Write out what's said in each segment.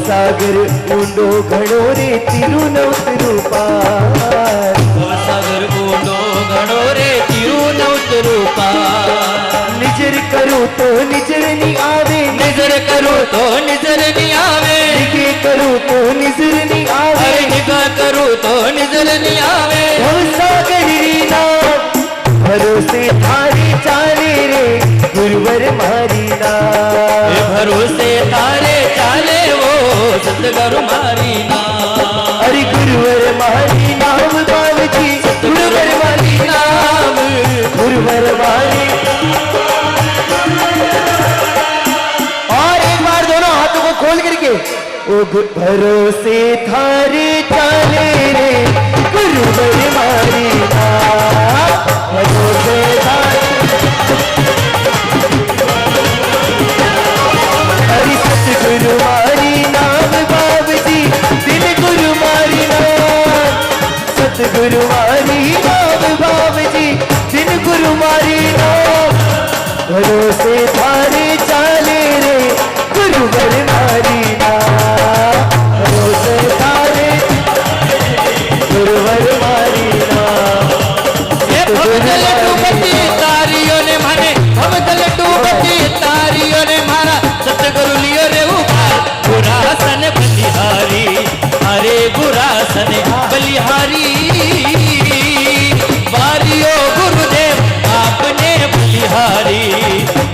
सागर ऊंडो घड़ो रे तिरुनवतरु पार। सागर ऊंडो घड़ो रे तिरुनवतरु पार। निजर करो तो निजर नी आवे, निजर करो तो निजर नी आवे, निगे करो तो निजर नी आवे, निगा करो तो निजर नी आवे। सागर रीना भरोसे थारी चाले रे गुरुवर मारी ना। भरोसे तारे चाले वो सतगुरु मारी ना। अरे गुरुवर मारी नाम बाबजी, गुरुवर मारी नाम, गुरुवर मारी। और एक बार दोनों हाथों को खोल करके ओ भरोसे थारे चाले रे गुरुवर मारी ना। भरोसे थारे हरि सतगुरु मारी नाम बाबजी, दिन गुरु मारी नाम। सतगुरु मारी नाम बाबजी, दिन गुरु मारी नाम। भरोसे थारे चाले रे गुरुवर मारी नाम। भरोसे थारे गुरुवर मारी नाम। तारियों ने माने भवदल डूबती तारियों ने मारा। सतगुरु लियो रे उबार बुरासन बलिहारी, अरे बुरासन बलिहारी। वारियो गुरुदेव आपने बलिहारी,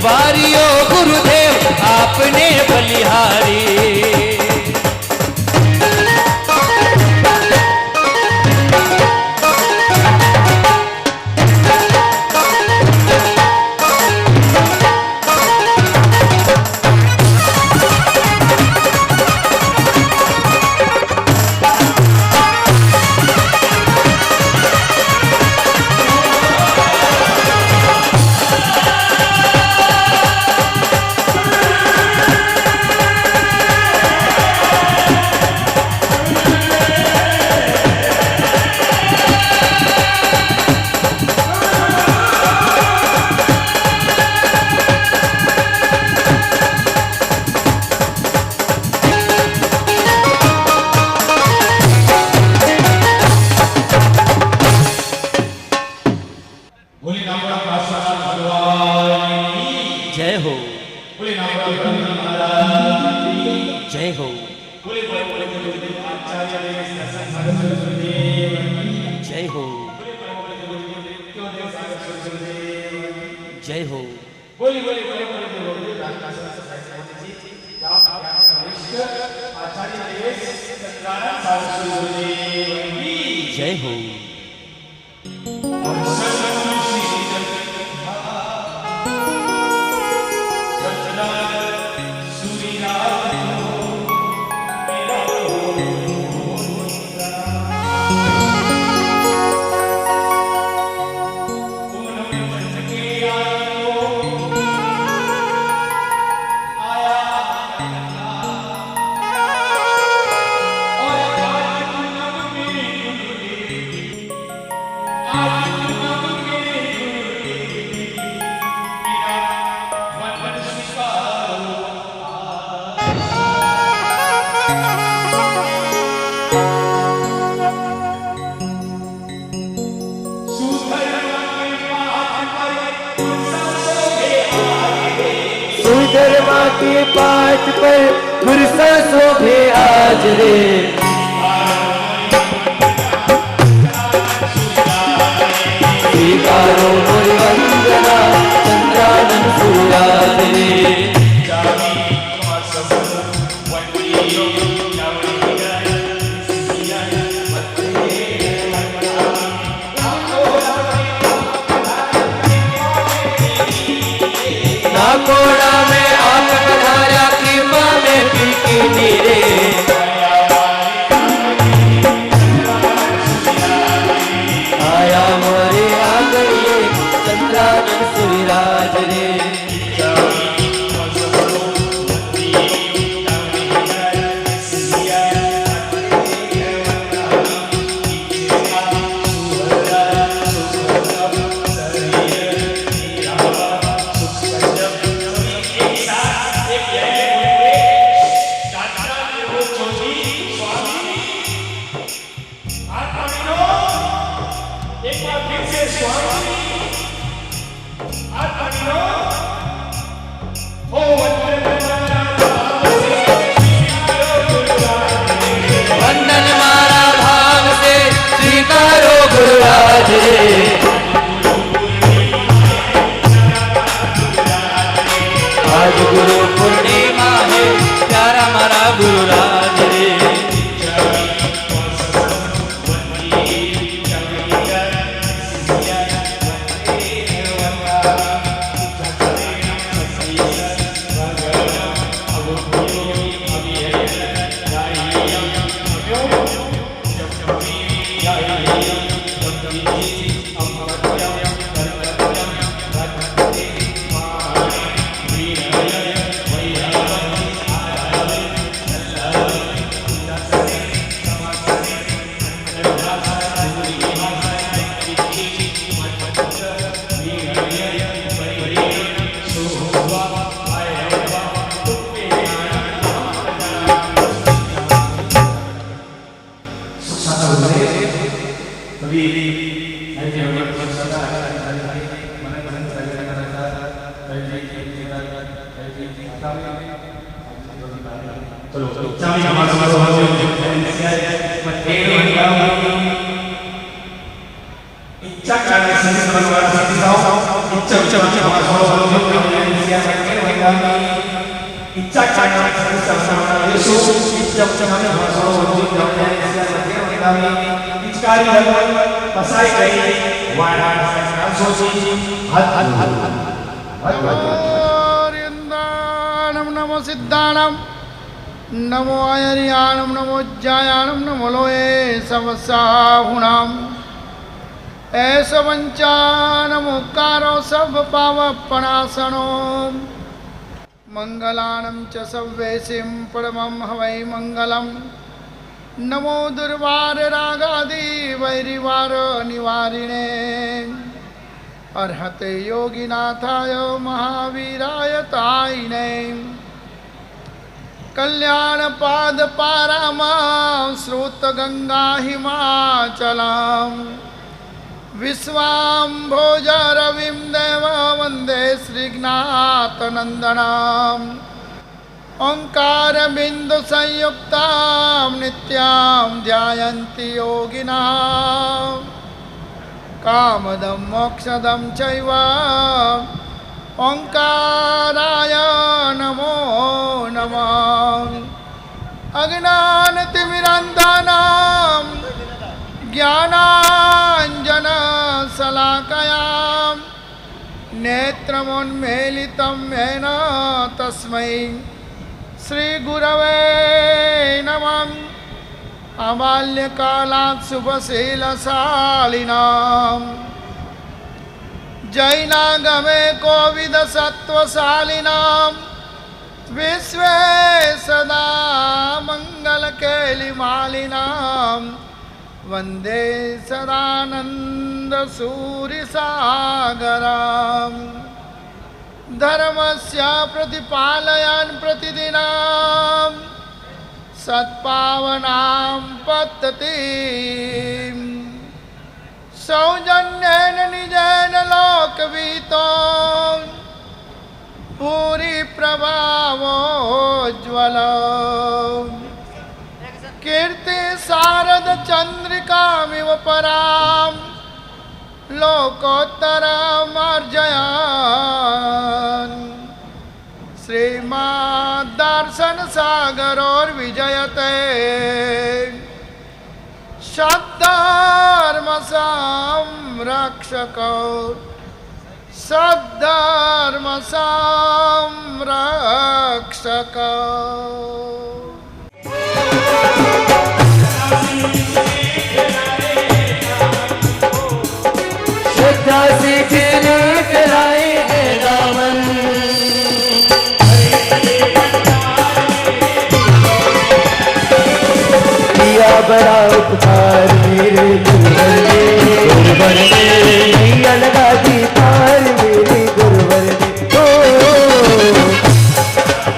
वारियो गुरुदेव आपने बलिहारी। जय हो, जय हो, जय हो, जय हो। जय हो। सुधर्मा के पाठ पर गुरसा शोभे आज रे। स्वीकारो मोर वंदना चंद्रानन सूरज रे। नाकोड़ा में आप पधारा कीमा में बिकिनी रे। आया मोरे आंगड़िए चंद्रानन सूरज रे। रे आज गुरु पूर्णिमा है प्यारा मारा गुरुराज रे नमो सिद्धाणम नमो आयर्याणम नमो ज्यायाणम नमो लोये समसाहुणाम ऐसा वंचानमुकारो सब पावपणासनो मंगलानं च सव्वेसिं परमं हवै मंगलम नमो दुर्वार रागादि वैरिवार निवारिणे अर्हते योगिनाथाय महावीराय तायिने कल्याण पाद पारामा श्रुत गंगा हिमाचलम विश्वाम्भोजरविं देव वंदे श्रीज्ञातनंदनम ओंकार बिंदु संयुक्तां नित्यां ध्यायन्ति योगिनां कामदं मोक्षदं चैव ओंकाराय नमो नमः अज्ञानतिमिरान्धनां ज्ञानाञ्जनशलाकयां नेत्रमुन्मीलितं येन तस्मै श्रीगुरवे नमः अबाल्यकालात् शुभशीलशालिनां जैनागमे कोविदसत्त्वशालिनां विश्वे सदा मङ्गलकेलिमालिनां वन्दे सदानन्दसूरिसागरम् धर्मस्य प्रतिपालयन् प्रतिदिनं सत्पावनां पद्धतिं सौजन्येन निजेन लोकवीतो पूरी प्रभावोज्ज्वल कीर्ति शारद चंद्रिकामिव परां लोकोत्तरमर्जयन् श्रीमद्दर्शन सागरोर्विजयते सद्धर्म संरक्षक सद्धर्म संरक्षक श्रद्धा से जिसने फैलाए है दामन किया बड़ा उपकार मेरे गुरुवर ने नैया लगा दी पार मेरे गुरुवर ने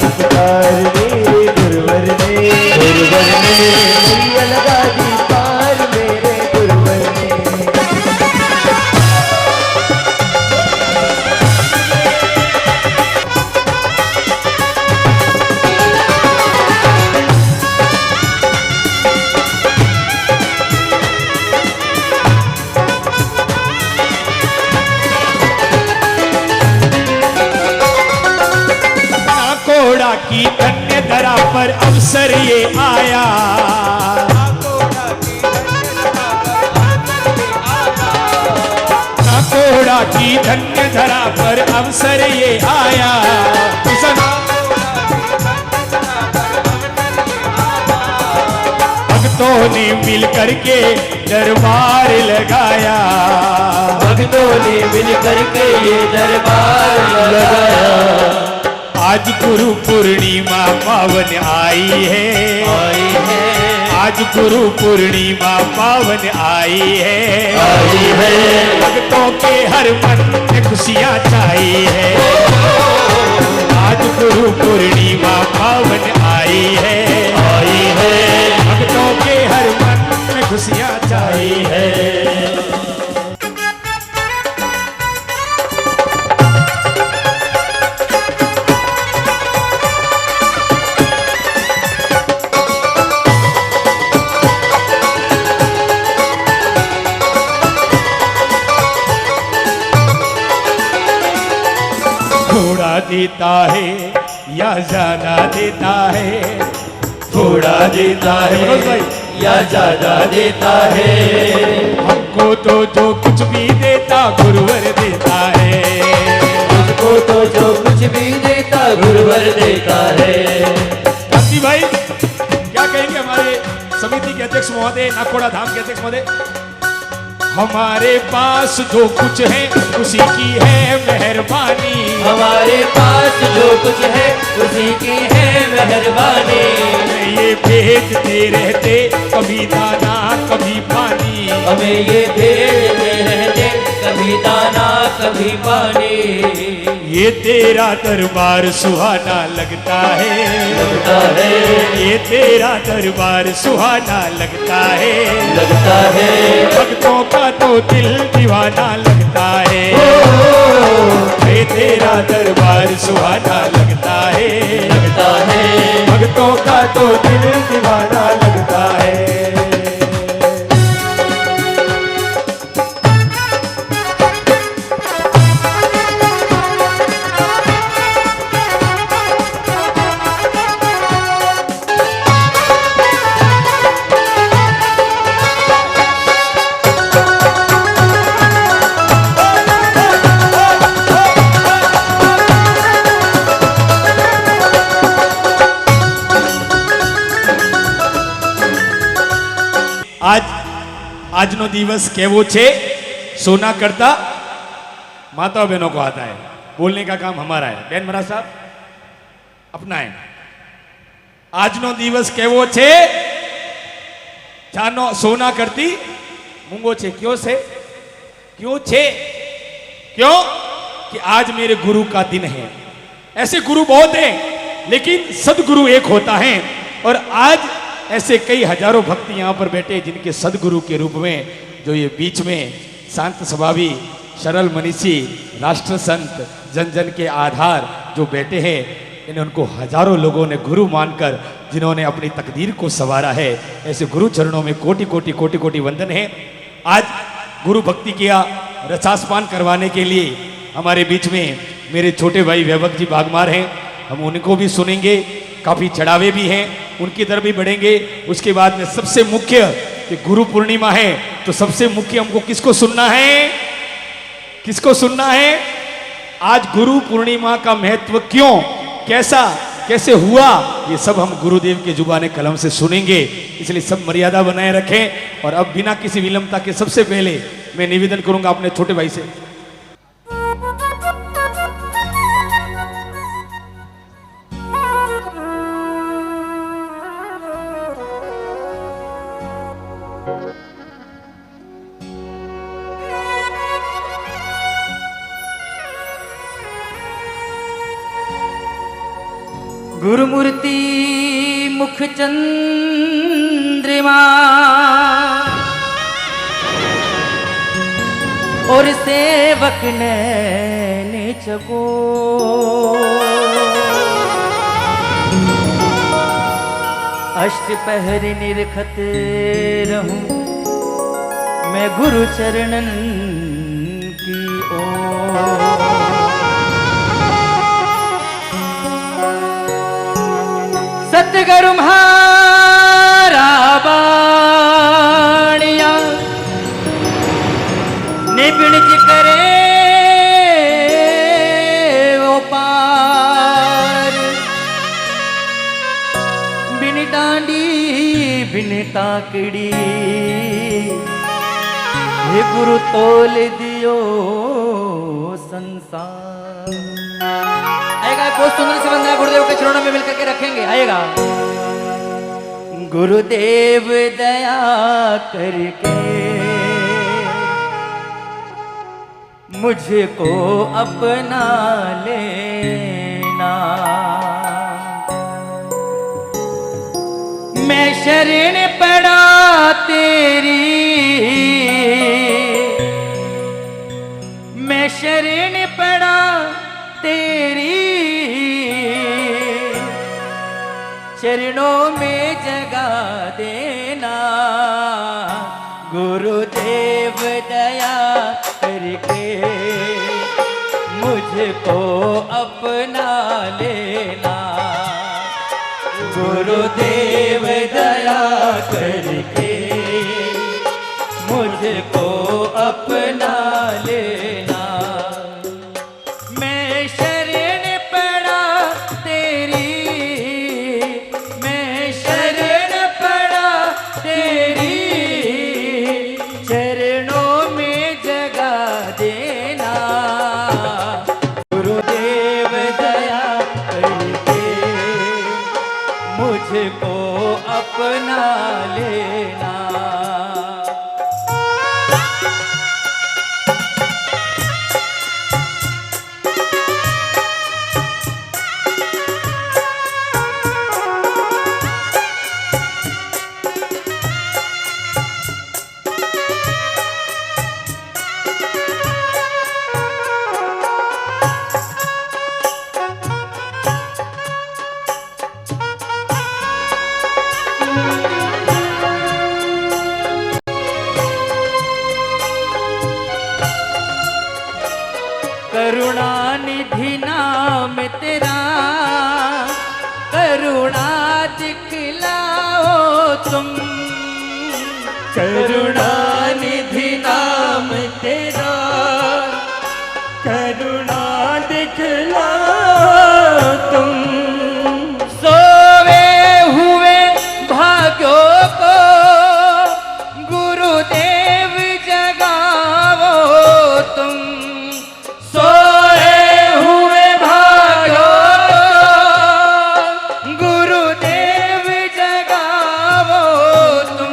उपकार मेरे गुरुवर ने नैया लगा दी पार मेरे गुरुवर ने काकोड़ा की धन्य धरा पर अवसर ये आया। काकोड़ा की धन्य धरा पर अवसर ये आया। भक्तों ने मिल करके दरबार लगाया। भक्तों ने मिल करके ये दरबार लगाया। आज गुरु पूर्णिमा पावन आई है। आज गुरु पूर्णिमा पावन आई है। भक्तों के हर मन में खुशियाँ छाई है। आज गुरु पूर्णिमा पावन आई है। भक्तों के हर मन में खुशियाँ छाई है। थोड़ा देता है या ज्यादा देता है। थोड़ा देता है या ज्यादा देता है। हमको तो जो कुछ भी देता गुरुवर देता है। हमको तो जो कुछ भी देता गुरुवर देता है। काशी भाई क्या कहेंगे हमारे समिति के अध्यक्ष महोदय, नाकोड़ा धाम के अध्यक्ष महोदय? हमारे पास जो कुछ है उसी की है मेहरबानी। हमारे पास जो कुछ है उसी की है मेहरबानी। ये भेजते रहते कभी दाना कभी पानी। हमें ये भेजते रहते कभी दाना कभी पानी। ये तेरा दरबार सुहाना लगता है। ये तेरा दरबार सुहाना लगता है। भक्तों का तो दिल दीवाना लगता है। ये तेरा दरबार सुहाना लगता है। भक्तों का तो दिल दीवाना लगता है। આજનો દિવસ કેવો છે? सोना करता माता बहनों को आता है। बोलने का काम हमारा है। बेन महाराज साहब अपना है। આજનો દિવસ કેવો છે? જાનો सोना करती मूंगो छे। क्यों से? क्यों छे? क्यों कि आज मेरे गुरु का दिन है। ऐसे गुरु बहुत हैं लेकिन सदगुरु एक होता है। और आज ऐसे कई हजारों भक्त यहाँ पर बैठे जिनके सदगुरु के रूप में जो ये बीच में शांत स्वभावी सरल मनीषी राष्ट्र संत जन जन के आधार जो बैठे हैं, इन्हें उनको हजारों लोगों ने गुरु मानकर जिन्होंने अपनी तकदीर को संवारा है। ऐसे गुरु चरणों में कोटि कोटि कोटि कोटि वंदन है। आज गुरु भक्ति किया रसास्पान करवाने के लिए हमारे बीच में मेरे छोटे भाई वैभव जी बागमार हैं। हम उनको भी सुनेंगे। काफ़ी चढ़ावे भी हैं, उनकी तरफ भी बढ़ेंगे। उसके बाद में सबसे मुख्य कि गुरु पूर्णिमा है तो सबसे मुख्य हमको किसको सुनना है? किसको सुनना है? आज गुरु पूर्णिमा का महत्व क्यों, कैसा, कैसे हुआ, ये सब हम गुरुदेव के जुबान कलम से सुनेंगे। इसलिए सब मर्यादा बनाए रखें। और अब बिना किसी विलंबता के सबसे पहले मैं निवेदन करूंगा अपने छोटे भाई से। गुरुमूर्ति मुख चंद्रमा और सेवक नैन चको। अष्टपहर निरखत रहूं मैं गुरु चरणन की ओर। सतगुरु म्हारा बाणिया ने बिणज करे वो पार, बिन डांडी बिन ताकड़ी हे गुरु तोल दियो संसार। आएगा बहुत सुंदर सी वंदना गुरुदेव के चरणों में मिलकर के रखेंगे। आएगा गुरुदेव दया करके मुझको अपना लेना, मैं शरण पड़ा तेरी, मैं शरण पड़ा तेरी, चरणों में जगा देना। गुरुदेव दया करके मुझको अपना लेना, गुरुदेव दया करके मुझको अपना लेना। मैं शरण पड़ा तेरी, मैं शरण पड़ा तेरी, चरणों में जगा देना। गुरुदेव दया करके मुझको अपना लेना। करुणानिधि नाम तेरा, करुणा दिखलाओ तुम, करुणानिधि नाम तेरा, करुणा दिखलाओ तुम। सोए हुए भाग्यों को गुरुदेव जगाओ तुम, सोए हुए भाग्यों गुरुदेव जगाओ तुम।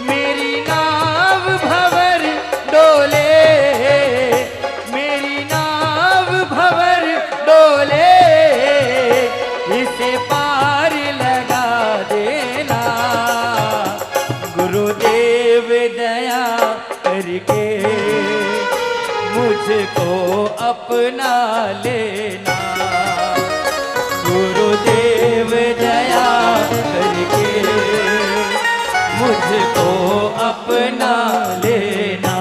मेरी नाव भंवर डोले, मेरी नाव भंवर डोले, इसे पार लगा देना। गुरुदेव दया करके मुझको अपना लेना, गुरुदेव दया करके मुझको अपना लेना।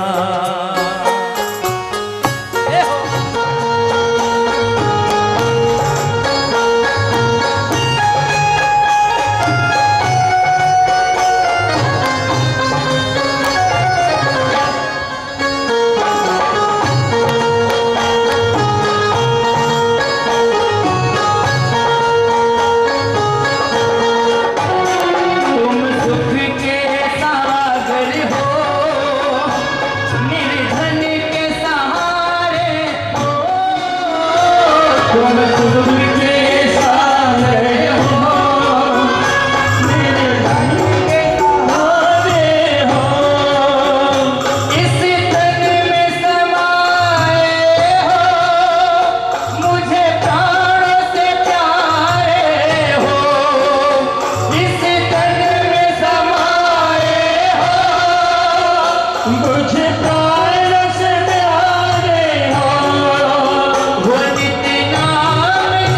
वो नित्य नाम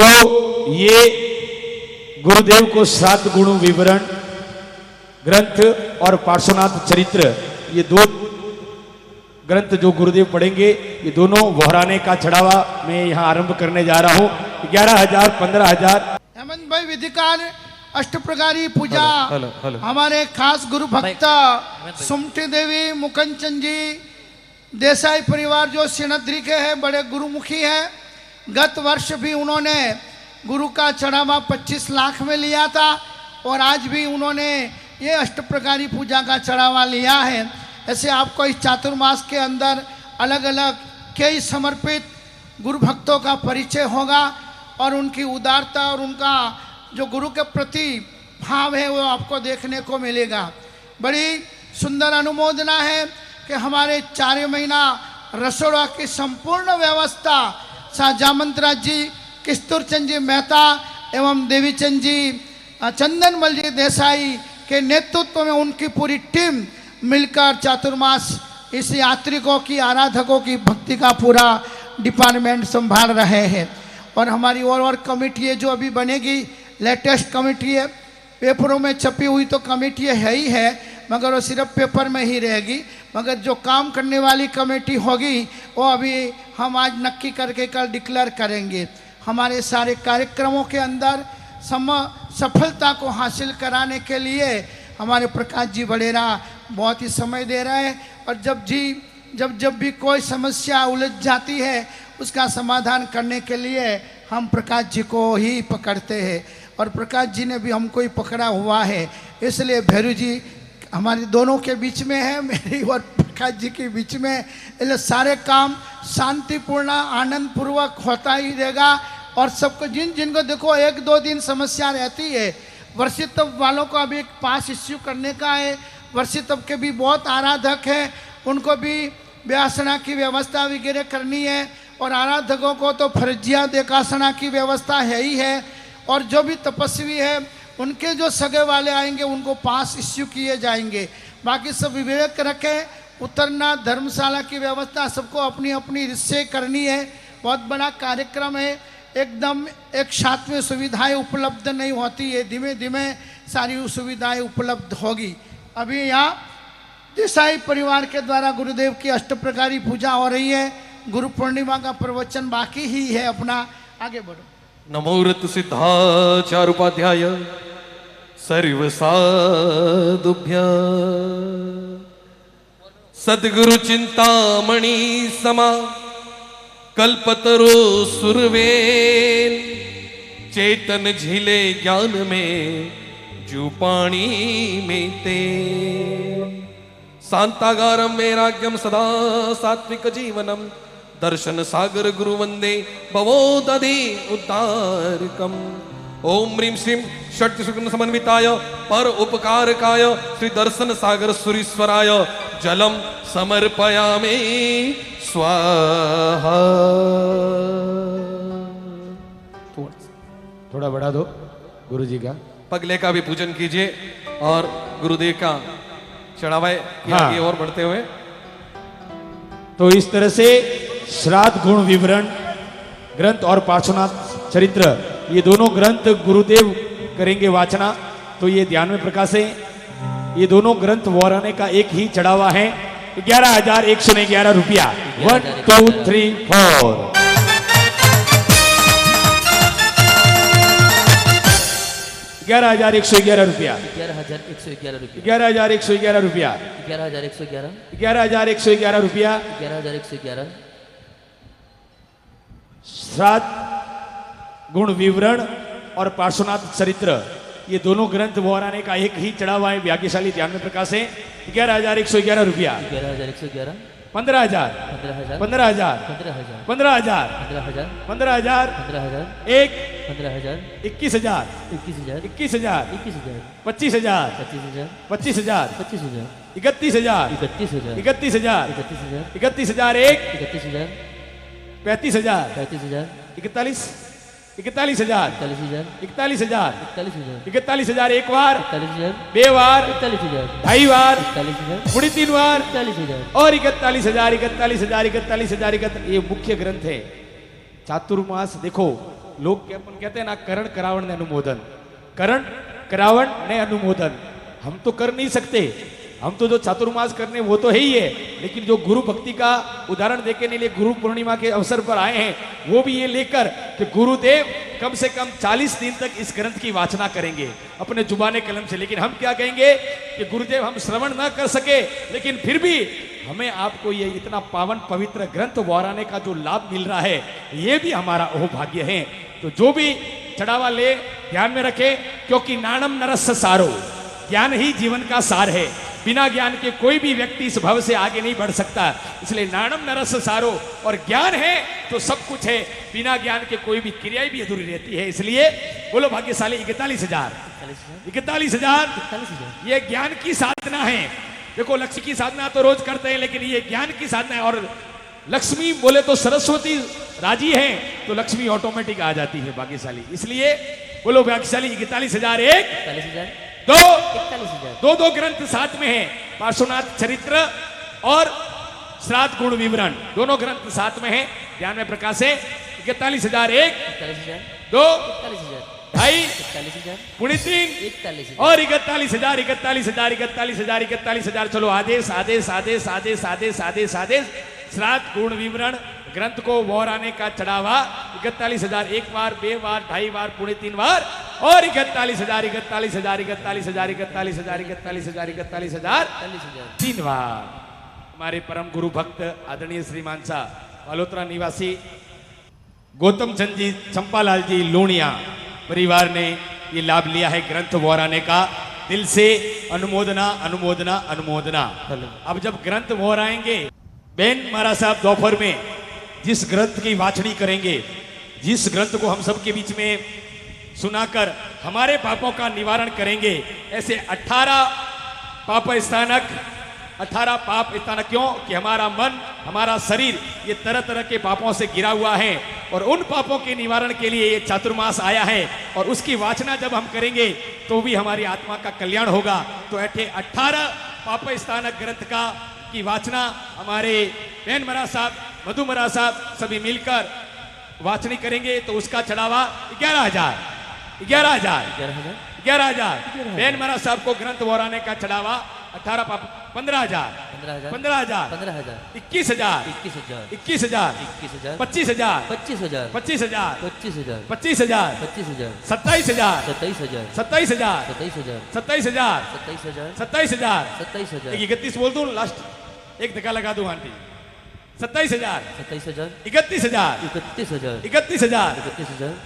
तो ये गुरुदेव को श्राद्ध गुण विवरण ग्रंथ और पार्श्वनाथ चरित्र, ये दो ग्रंथ जो गुरुदेव पढ़ेंगे, ये दोनों वहराने का चढ़ावा मैं यहाँ आरंभ करने जा रहा हूँ। 11,000 15,000। हेमंत भाई विधिकार अष्टप्रकारी पूजा हमारे खास गुरु भक्त सुमटी देवी मुकंचन जी देसाई परिवार जो सिनद्री के हैं, बड़े गुरुमुखी हैं। गत वर्ष भी उन्होंने गुरु का चढ़ावा 25 लाख में लिया था और आज भी उन्होंने ये अष्टप्रकारी पूजा का चढ़ावा लिया है। ऐसे आपको इस चातुर्मास के अंदर अलग अलग कई समर्पित गुरु भक्तों का परिचय होगा और उनकी उदारता और उनका जो गुरु के प्रति भाव है वो आपको देखने को मिलेगा। बड़ी सुंदर अनुमोदना है कि हमारे 4 महीना रसोड़ा की संपूर्ण व्यवस्था जामंतराज जी, किस्तूरचंद जी मेहता एवं देवीचंद जी, चंदनमल जी देसाई के नेतृत्व में उनकी पूरी टीम मिलकर चातुर्मास इस यात्रिकों की, आराधकों की भक्ति का पूरा डिपार्टमेंट संभाल रहे हैं। और हमारी और कमेटी है जो अभी बनेगी, लेटेस्ट कमेटी है, पेपरों में छपी हुई तो कमेटी है ही है, मगर वो सिर्फ पेपर में ही रहेगी। मगर जो काम करने वाली कमेटी होगी वो अभी हम आज नक्की करके कल डिक्लेयर करेंगे। हमारे सारे कार्यक्रमों के अंदर सफलता को हासिल कराने के लिए हमारे प्रकाश जी बड़ेरा बहुत ही समय दे रहे हैं और जब भी कोई समस्या उलझ जाती है उसका समाधान करने के लिए हम प्रकाश जी को ही पकड़ते हैं और प्रकाश जी ने भी हमको ही पकड़ा हुआ है। इसलिए भैरू जी हमारे दोनों के बीच में है, मेरी और प्रकाश जी के बीच में, इसलिए सारे काम शांतिपूर्ण आनंद पूर्वक होता ही रहेगा। और सबको जिनको देखो 1-2 दिन समस्या रहती है, वर्षितव वालों को अभी एक पास इश्यू करने का है, वर्षितव के भी बहुत आराधक हैं, उनको भी व्यासना की व्यवस्था वगैरह करनी है और आराधकों को तो फर्जिया देखासना की व्यवस्था है ही है। और जो भी तपस्वी है उनके जो सगे वाले आएंगे उनको पास इश्यू किए जाएंगे। बाकी सब विवेक रखें, उतरना धर्मशाला की व्यवस्था सबको अपनी अपनी रिश्ते करनी है। बहुत बड़ा कार्यक्रम है, एकदम एक साथ में सुविधाएं उपलब्ध नहीं होती है, धीमे धीमे सारी सुविधाएं उपलब्ध होगी। अभी यहाँ देसाई परिवार के द्वारा गुरुदेव की अष्टप्रकारी पूजा हो रही है, गुरु पूर्णिमा का प्रवचन बाकी ही है अपना। आगे बढ़ो। नमोरत सिद्धाचार्योपाध्याय सर्व साधुभ्य सद्गुरु चिंतामणि समा कल्पतरो सुरवेल चेतन झीले ज्ञान में जूपाणी में तेल शांतागारम वैराग्यम सदा सात्विक जीवनम दर्शन सागर गुरु वंदे भवोदधि उद्धारकम। ओम ह्रीं श्रीं षट् सुगुण समन्विताय पर उपकारकाय श्री दर्शन सागर सुरीश्वराय जलम समर्पयामि स्वाहा। थोड़ा बढ़ा दो गुरु जी का। पगले का भी पूजन कीजिए और गुरुदेव का चढ़ावा के आगे और बढ़ते हुए। तो इस तरह से श्राद्ध गुण विवरण ग्रंथ और पार्श्वनाथ चरित्र, ये दोनों ग्रंथ गुरुदेव करेंगे वाचना। तो ये ध्यान में प्रकाशे, ये दोनों ग्रंथ वहराने का एक ही चढ़ावा है, 11,111 रुपया। 1 2 3 4 11,111 रुपया। 11,111 रुपया। 11,111 रुपया। 11,111। 11,111 रुपया। 11,111। श्राद्ध गुण विवरण और पार्श्वनाथ चरित्र, ये दोनों ग्रंथ वहराने का एक ही चढ़ावा है, भाग्यशाली ध्यान में प्रकाश है। 11,111 रुपया। 11,111। 15,000। 15,000। 15,000। 15,000। 15,000। 15,000। 15,000। 15,000। 1 15,000। 21,000। 21,000। 21,000। 21,000। 25,000। 25,000। 25,000। 25,000। 31,000। 31,000। 31,000। 31,000। 31,000। 1 31,000। 35,000। 35,000। 41 41,000। 41,000। 41,000। 41,000। 41,000 एक बार, 41,000। 2 बार, 41,000। 2.5 बार, 41,000। 3 बार 41,000। और 41,000 41,000 41,000 ये मुख्य ग्रंथ है। चातुर्मास देखो, लोग कहते हैं ना, करण करावण ने अनुमोदन, करण करावण ने अनुमोदन। हम तो कर नहीं सकते, हम तो जो चातुर्मास करने वो तो है ही है, लेकिन जो गुरु भक्ति का उदाहरण देने के लिए गुरु पूर्णिमा के अवसर पर आए हैं, वो भी ये लेकर कि गुरुदेव कम से कम 40 दिन तक इस ग्रंथ की वाचना करेंगे अपने जुबाने कलम से। लेकिन हम क्या कहेंगे कि गुरुदेव हम श्रवण ना कर सके, लेकिन फिर भी हमें आपको ये इतना पावन पवित्र ग्रंथ वाराने का जो लाभ मिल रहा है, ये भी हमारा अहोभाग्य है। तो जो भी चढ़ावा ले ध्यान में रखे, क्योंकि नाणम नरस्य सारो, ज्ञान ही जीवन का सार है। बिना ज्ञान के कोई भी व्यक्ति इस भव से आगे नहीं बढ़ सकता। इसलिए नाणम नरस्य सारो, और ज्ञान है तो सब कुछ है, बिना ज्ञान के कोई भी क्रिया भी अधूरी रहती है। इसलिए बोलो भाग्यशाली 41,000 ये ज्ञान की साधना है। देखो लक्ष्य की साधना तो रोज करते हैं, लेकिन ये ज्ञान की साधना है। और लक्ष्मी बोले तो सरस्वती राजी है तो लक्ष्मी ऑटोमेटिक आ जाती है भाग्यशाली। इसलिए बोलो भाग्यशाली 41,001 दो ग्रंथ साथ में है, पार्श्वनाथ चरित्र और श्राद्ध गुण विवरण, दोनों ग्रंथ साथ में है। ध्यान में प्रकाश है 41,001 2 ढाई पुणे 3 और 41,000 चलो आदेश आदेश आदेश आदेश आदेश आदेश आदेश। श्राद्ध गुण विवरण ग्रंथ को वोराने का चढ़ावा 41,000 एक बार, 2 बार, 2.5 बार, पुणे 3 बार और 41,000 3 बार। हमारे परम गुरु भक्त आदरणीय श्रीमान सा बालोतरा निवासी गौतम चंद जी, चंपालाल जी लोनिया परिवार ने ये लाभ लिया है ग्रंथ वोराने का। दिल से अनुमोदना अनुमोदना अनुमोदना। अब जब ग्रंथ वोराएंगे, बेन महाराज साहब दोपहर में जिस ग्रंथ की वाचनी करेंगे, जिस ग्रंथ को हम सबके बीच में सुनाकर हमारे पापों का निवारण करेंगे, ऐसे 18 पाप स्थानक 18 पाप स्थानक। क्यों कि हमारा मन, हमारा शरीर ये तरह तरह के पापों से घिरा हुआ है, और उन पापों के निवारण के लिए ये चातुर्मास आया है। और उसकी वाचना जब हम करेंगे तो भी हमारी आत्मा का कल्याण होगा। तो ऐसे 18 पाप स्थानक ग्रंथ का की वाचना हमारे बेन महाराज साहब, मधु महाराज साहब सभी मिलकर वाचनी करेंगे। तो उसका चढ़ावा 11,000 बेन महाराज साहब को ग्रंथ वोराने का चढ़ावा 18 पाप 15,000 21,000 21,000 25,000 25,000 27,000 27,000 31 बोल दूं, लास्ट एक धक्का लगा दूं आंटी। 27,000 31,000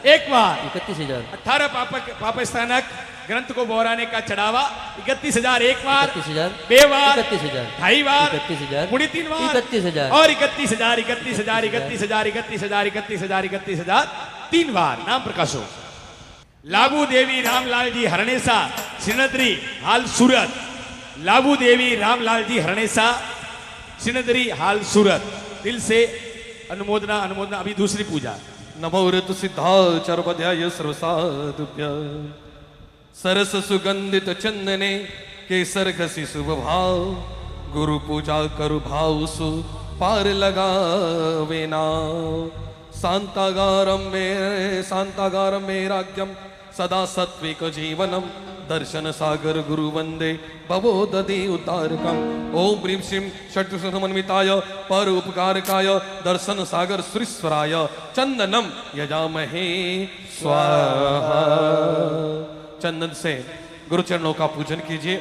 एक बार 18 पाप स्थानक ग्रंथ को वोराने का चढ़ावा 31,000 एक बार, 2 बार, 2.5 बार, पुणे 3 बार और 31,000 3 बार। नाम प्रकाशो लाबू देवी रामलाल जी हरणेसा, श्रीनगरी हाल सूरत। लाबू देवी रामलाल जी हरणेसा, श्रीनगरी हाल सूरत। दिल से अनुमोदना अनुमोदना। अभी दूसरी पूजा। नमो ऋतु सिद्धाचार्योपाध्याय सर्वसाधुभ्य सरस सुगंधित चंदने केसर घसी शुभ भाव गुरु पूजा करु भाव सु पार लगावे नाव। शांतागारम मेराज्ञम सदा सात्विक जीवनम दर्शन सागर गुरु वंदे भवोदधि उद्धारकम। ओम ह्रीं श्रीं षट्समन्विताय पर उपकारकाय दर्शन सागर श्रीश्वराय चंदनम यजामहे स्वाहा। चंदन से गुरु चरणों का पूजन कीजिए।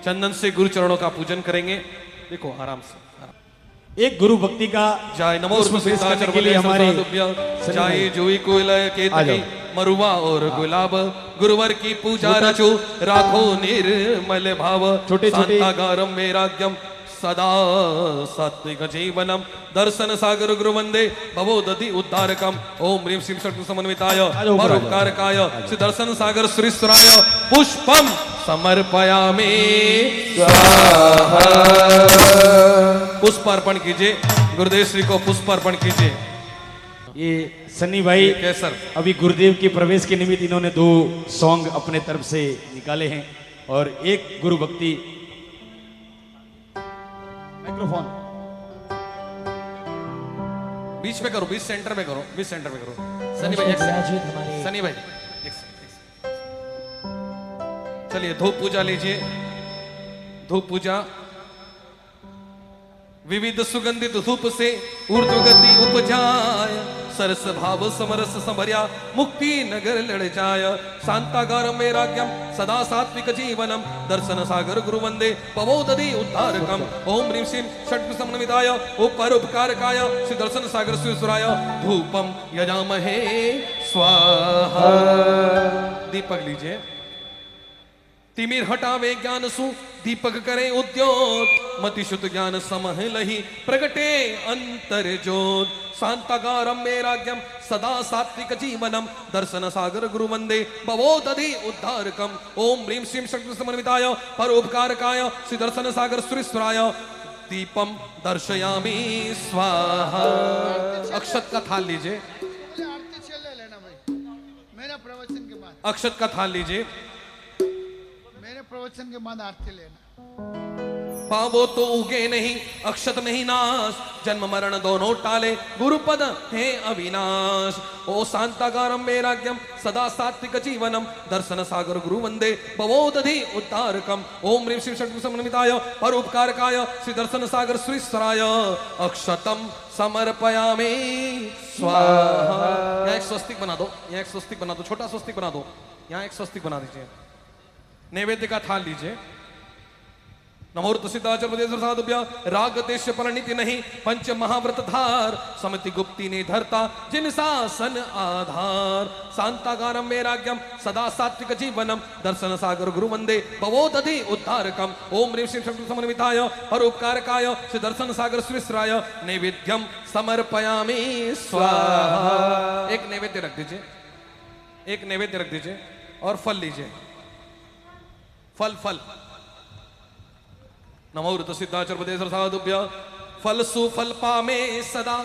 चंदन से गुरु चरणों का पूजन करेंगे। देखो आराम से। एक गुरु भक्ति का जय नमो के लिए हमारे जय जुई कुलय केतकी मरुआ और गुलाब गुरुवर की पूजा रचो राखो निर्मल भाव। शांतागारम मेराज्ञम सदा सात्विक जीवनम दर्शन सागर गुरु वंदे भवोदधि उद्धारकम। ओम ह्रीं श्रीं षट्समन्विताय परोपकारकाय श्री दर्शन सागर श्रीश्वराय पुष्पम समर्पयामि स्वाहा। पुष्प अर्पण कीजिए, गुरुदेव श्री को पुष्प अर्पण कीजिए। ये सन्नी भाई केसर अभी गुरुदेव के प्रवेश के निमित्त इन्होंने 2 सॉन्ग अपने तरफ से निकाले हैं, और एक गुरु भक्ति माइक्रोफोन बीच में करो, बीच सेंटर में करो, बीच सेंटर में करो। सनी भाई एक सेकंड, सनी भाई एक सेकंड। चलिए धूप पूजा लीजिए, धूप पूजा। विविध सुगंधित धूप से ऊर्ध्व गति उपजाय, सरस भाव समरस समर्या मुक्ति नगर लड़ जाय। शांतागारम वैराग्यम सदा सात्विक जीवनम, दर्शन सागर गुरु वंदे पवोदधि उद्धारकम। ओम ह्रीं श्रीं षट् समन्विताय परोपकारकाय श्री दर्शन सागर सुराय धूपम यजामहे स्वाहा। दीपक लीजिए। तिमिर हटावे ज्ञान सु दीपक करे उद्योत, मति शुद्ध ज्ञान समह लही प्रगटे अंतर ज्योत। शांतागारम वैराग्यम सदा सात्विक जीवनम, दर्शन सागर गुरु वंदे भवोदधि उद्धारकम। ओम ह्रीं श्रीं षट् समन्विताय परोपकारकाय श्री दर्शन सागर सुरेश्वराय दीपम दर्शयामि स्वाहा। अक्षत का थाल लीजिए, आरती चल लेना भाई मेरा प्रवचन के बाद, अक्षत का थाल लीजिए। मेरे प्रवचन के बाद आरती लेना। पावो तो उगे नहीं अक्षत नहीं नाश, जन्म मरण दोनों टाले गुरुपद है अविनाश। ओ शांतागारम वैराग्यम सदा सात्विक जीवनम, दर्शन सागर गुरु वंदे भवोदधि उद्धारकम। ओम ह्रीं श्रीं षट् समन्विताय परोपकारकाय श्री दर्शन सागर सुरेश्वराय अक्षतम समर्पयामि स्वाहा। यहाँ एक स्वस्तिक बना दो, यहाँ एक स्वस्तिक बना दो, छोटा स्वस्तिक बना दो, यहाँ एक स्वस्तिक बना दीजिए। नैवेद्य का थाल लीजिए। नमोर्त सिद्धाचल साधुभ्य राग देश परिणति नहीं, पंच महाव्रत धार समिति गुप्ती ने धरता जिन शासन आधार। शांतागारम वैराग्यम सदा सात्विक जीवनम, दर्शन सागर गुरु वंदे भवोदधि उद्धारकम। ओम ह्रीं श्रीं षट् समन्विताय परोपकारकाय श्री दर्शन सागर सुरेश्वराय नैवेद्यम समर्पयामि स्वाहा। एक नैवेद्य रख दीजिए, एक नैवेद्य रख दीजिए और फल लीजिए, फल फल। नमोर्त सिद्धाचल साधुभ्य फल सुफल पामे सदा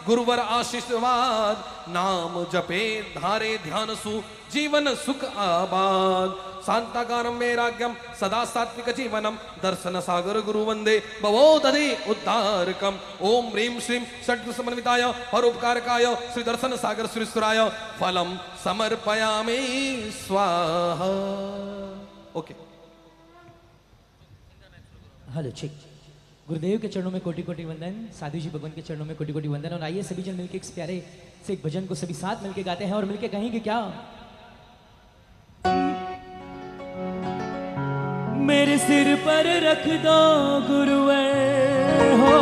गुरुवर आशीर्वाद, नाम जपे धारे ध्यान सु जीवन सुख आबाद। शांतागारम वैराग्यम सदा सात्विक जीवनम, दर्शन सागर गुरु वंदे भवोदधि उद्धारकम। ओम ह्रीं श्रीं षट् समन्विताय परोपकारकाय श्री दर्शन सागर सुरेश्वराय फलम समर्पयामि स्वाहा। ओके हेलो ठीक। गुरुदेव के चरणों में कोटि कोटि वंदन, साधु जी भगवान के चरणों में कोटि कोटि वंदन। और आइए सभी जन मिलके इस प्यारे से एक भजन को सभी साथ मिलके गाते हैं और मिलके कहेंगे क्या? मेरे सिर पर रख दो गुरुवर हो,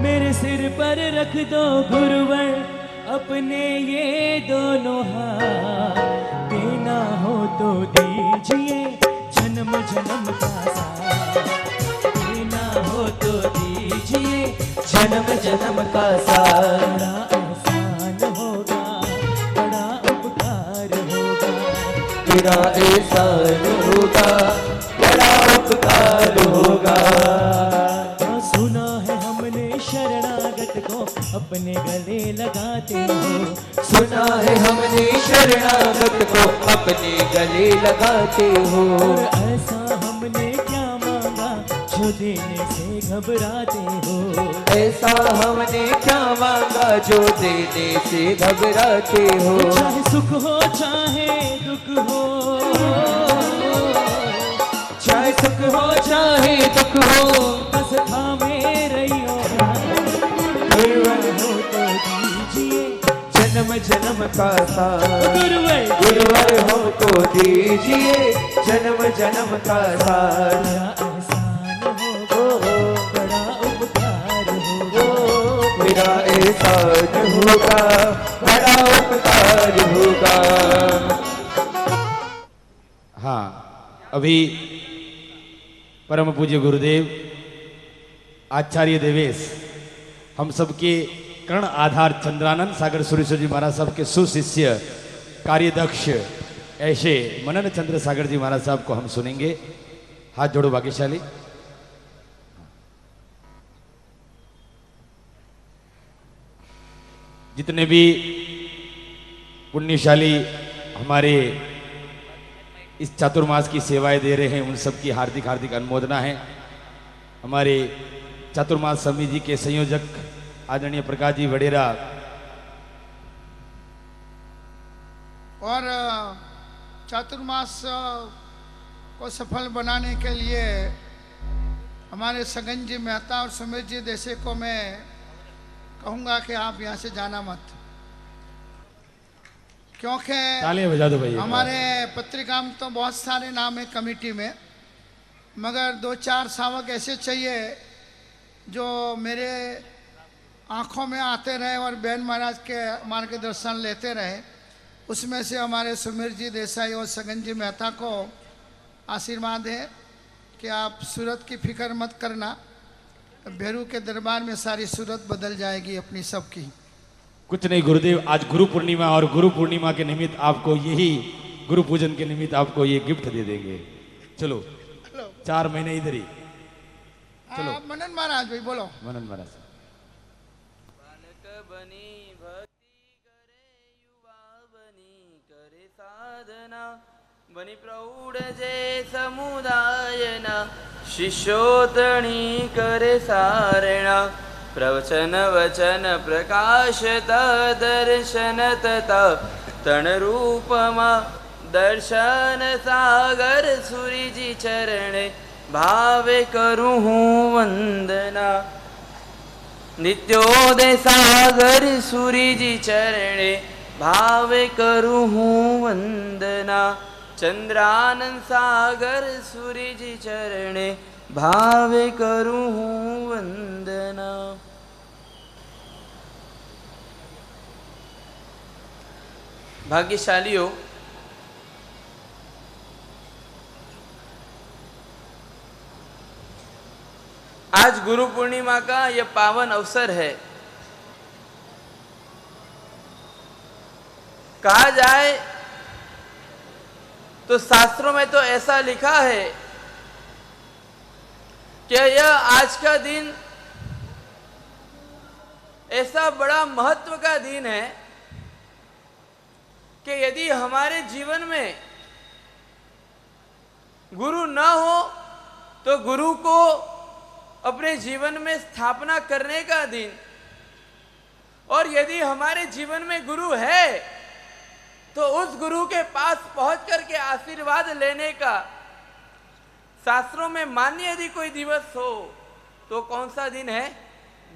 मेरे सिर पर रख दो गुरुवर अपने ये दोनों हाथ, देना हो तो दीजिए जन्म जन्म का साथ, देना हो तो दीजिए जन्म जन्म का साथ। बड़ा एहसान होगा, बड़ा उपकार होगा, तेरा एहसान होगा, बड़ा उपकार होगा। सुना है हमने शरणागत को अपने गले लगाते हो, सुना है हमने शरणागत को अपने गले लगाते हो। और ऐसा हमने क्या मांगा जो देने से घबराते हो, ऐसा हमने क्या मांगा जो देने से घबराते हो। चाहे सुख हो चाहे दुख हो, चाहे सुख हो चाहे दुख हो, बस थामे रहियो हो तो दीजिए जन्म जन्म का साथ। गुरुवर हो तो दीजिए जन्म जन्म का साथ। बड़ा एहसान होगा, बड़ा उपकार होगा, मेरा एहसान होगा, बड़ा उपकार होगा। हाँ, अभी परम पूज्य गुरुदेव आचार्य देवेश हम सबके कर्ण आधार चंद्रानंद सागर सुरेश्वर जी महाराज साहब के सुशिष्य कार्यदक्ष ऐसे मनन चंद्र सागर जी महाराज साहब को हम सुनेंगे। हाथ जोड़ो भाग्यशाली। जितने भी पुण्यशाली हमारे इस चातुर्मास की सेवाएं दे रहे हैं उन सबकी हार्दिक हार्दिक अनुमोदना है। हमारे चातुर्मास समिति के संयोजक आदरणीय प्रकाश जी वडेरा। और चातुर्मास को सफल बनाने के लिए हमारे सगन जी मेहता और सुमित जी देसे को मैं कहूँगा कि आप यहाँ से जाना मत, क्योंकि तालियां बजा दो भाई। हमारे पत्रिका में तो बहुत सारे नाम है कमेटी में, मगर 2-4 शावक ऐसे चाहिए जो मेरे आंखों में आते रहे और बहन महाराज के मार्गदर्शन लेते रहे। उसमें से हमारे सुमीर जी देसाई और सगन जी मेहता को आशीर्वाद है कि आप सूरत की फिक्र मत करना, भैरू के दरबार में सारी सूरत बदल जाएगी अपनी सबकी। कुछ नहीं गुरुदेव, आज गुरु पूर्णिमा और गुरु पूर्णिमा के निमित्त आपको यही गुरु पूजन के निमित्त आपको ये गिफ्ट दे देंगे। चलो 4 महीने इधर ही। चलो मनन महाराज भाई बोलो। मनन महाराज। बालक बनी भक्ति करे, युवा बनी करे साधना, बनी प्रौढ़ जे समुदायना, शिष्योतणी करे सारणा, प्रवचन वचन प्रकाश दर्शन तथा तण रूपमा, दर्शन सागर सूरी जी चरणे, भावे करूँ हूँ वंदना। नित्योदय सागर सूरी जी चरणे, भावे करूँ हूँ वंदना। चंद्रानंद सागर सूरी जी चरणे, भावे करूँ हूँ वंदना। भाग्यशालियों, आज गुरु पूर्णिमा का यह पावन अवसर है। कहा जाए तो शास्त्रों में तो ऐसा लिखा है कि यह आज का दिन ऐसा बड़ा महत्व का दिन है कि यदि हमारे जीवन में गुरु न हो तो गुरु को अपने जीवन में स्थापना करने का दिन, और यदि हमारे जीवन में गुरु है तो उस गुरु के पास पहुंच करके आशीर्वाद लेने का शास्त्रों में मान्य यदि कोई दिवस हो तो कौन सा दिन है?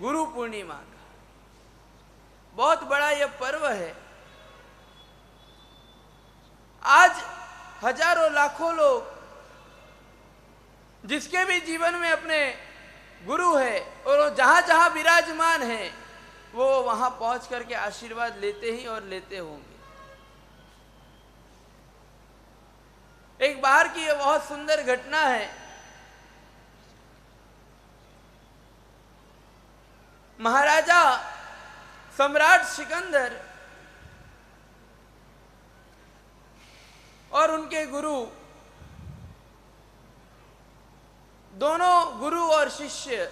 गुरु पूर्णिमा का। बहुत बड़ा यह पर्व है। आज हजारों लाखों लोग जिसके भी जीवन में अपने गुरु है और वो जहां जहां विराजमान है वो वहां पहुंच करके आशीर्वाद लेते ही और लेते होंगे। एक बार की यह बहुत सुंदर घटना है। महाराजा सम्राट सिकंदर और उनके गुरु, दोनों गुरु और शिष्य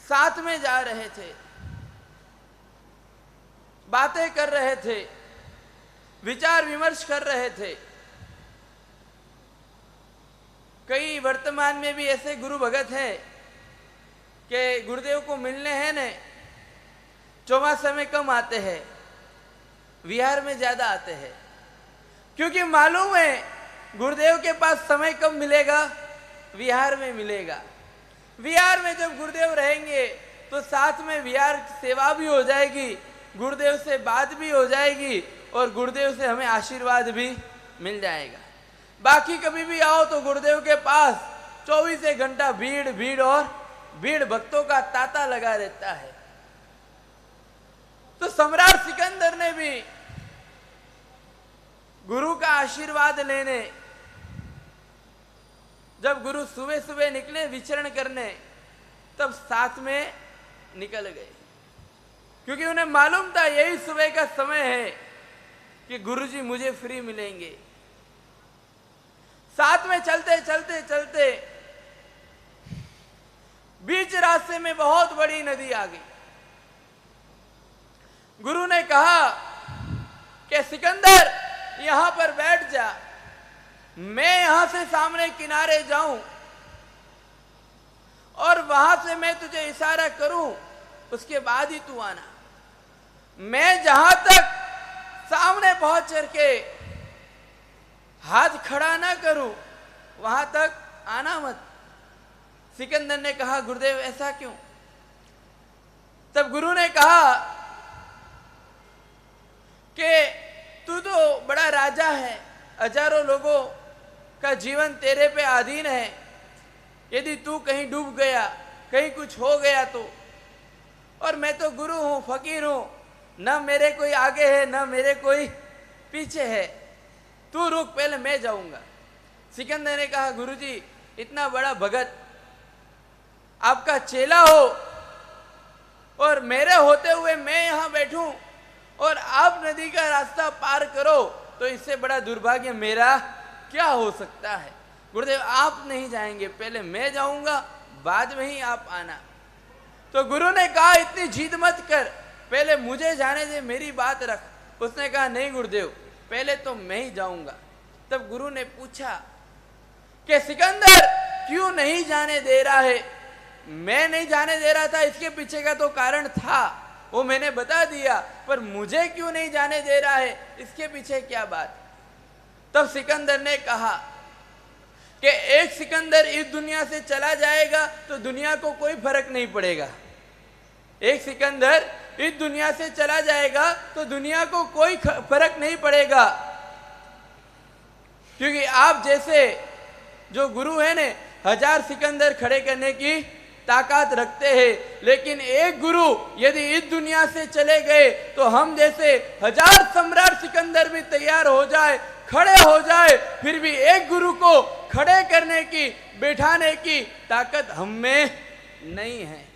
साथ में जा रहे थे, बातें कर रहे थे, विचार विमर्श कर रहे थे। कई वर्तमान में भी ऐसे गुरु भगत हैं कि गुरुदेव को मिलने हैं ने चौमासे में कम आते हैं, विहार में ज्यादा आते हैं, क्योंकि मालूम है गुरुदेव के पास समय कब मिलेगा? विहार में मिलेगा। विहार में जब गुरुदेव रहेंगे तो साथ में विहार सेवा भी हो जाएगी, गुरुदेव से बात भी हो जाएगी और गुरुदेव से हमें आशीर्वाद भी मिल जाएगा। बाकी कभी भी आओ तो गुरुदेव के पास 24 घंटा भीड़ भीड़ और भीड़ भक्तों का तांता लगा रहता है। तो सम्राट सिकंदर ने भी गुरु का आशीर्वाद लेने जब गुरु सुबह सुबह निकले विचरण करने तब साथ में निकल गए, क्योंकि उन्हें मालूम था यही सुबह का समय है कि गुरुजी मुझे फ्री मिलेंगे। साथ में चलते चलते चलते बीच रास्ते में बहुत बड़ी नदी आ गई। गुरु ने कहा कि सिकंदर यहां पर बैठ जा, मैं यहां से सामने किनारे जाऊं और वहां से मैं तुझे इशारा करूं, उसके बाद ही तू आना। मैं जहां तक सामने पहुंच करके हाथ खड़ा ना करूं, वहां तक आना मत। सिकंदर ने कहा, गुरुदेव ऐसा क्यों? तब गुरु ने कहा कि तू तो बड़ा राजा है, हजारों लोगों का जीवन तेरे पे अधीन है। यदि तू कहीं डूब गया, कहीं कुछ हो गया तो, और मैं तो गुरु हूं, फकीर हूं, न मेरे कोई आगे है न मेरे कोई पीछे है, तू रुक, पहले मैं जाऊंगा। सिकंदर ने कहा, गुरुजी इतना बड़ा भगत, आपका चेला हो और मेरे होते हुए मैं यहां बैठूं और आप नदी का रास्ता पार करो, तो इससे बड़ा दुर्भाग्य मेरा क्या हो सकता है। गुरुदेव आप नहीं जाएंगे, पहले मैं जाऊंगा, बाद में ही आप आना। तो गुरु ने कहा, इतनी जिद मत कर, पहले मुझे जाने दे, मेरी बात रख। उसने कहा, नहीं गुरुदेव, पहले तो मैं ही जाऊंगा। तब गुरु ने पूछा कि सिकंदर क्यों नहीं जाने दे रहा है? मैं नहीं जाने दे रहा था, इसके पीछे का तो कारण था, वो मैंने बता दिया, पर मुझे क्यों नहीं जाने दे रहा है, इसके पीछे क्या बात? तब सिकंदर ने कहा कि एक सिकंदर इस दुनिया से चला जाएगा तो दुनिया को कोई फर्क नहीं पड़ेगा। एक सिकंदर इस दुनिया से चला जाएगा तो दुनिया को कोई फर्क नहीं पड़ेगा, क्योंकि आप जैसे जो गुरु है ने 1000 सिकंदर खड़े करने की ताकत रखते हैं, लेकिन एक गुरु यदि इस दुनिया से चले गए तो हम जैसे 1000 सम्राट सिकंदर भी तैयार हो जाए, खड़े हो जाए, फिर भी एक गुरु को खड़े करने की, बैठाने की ताकत हम में नहीं है।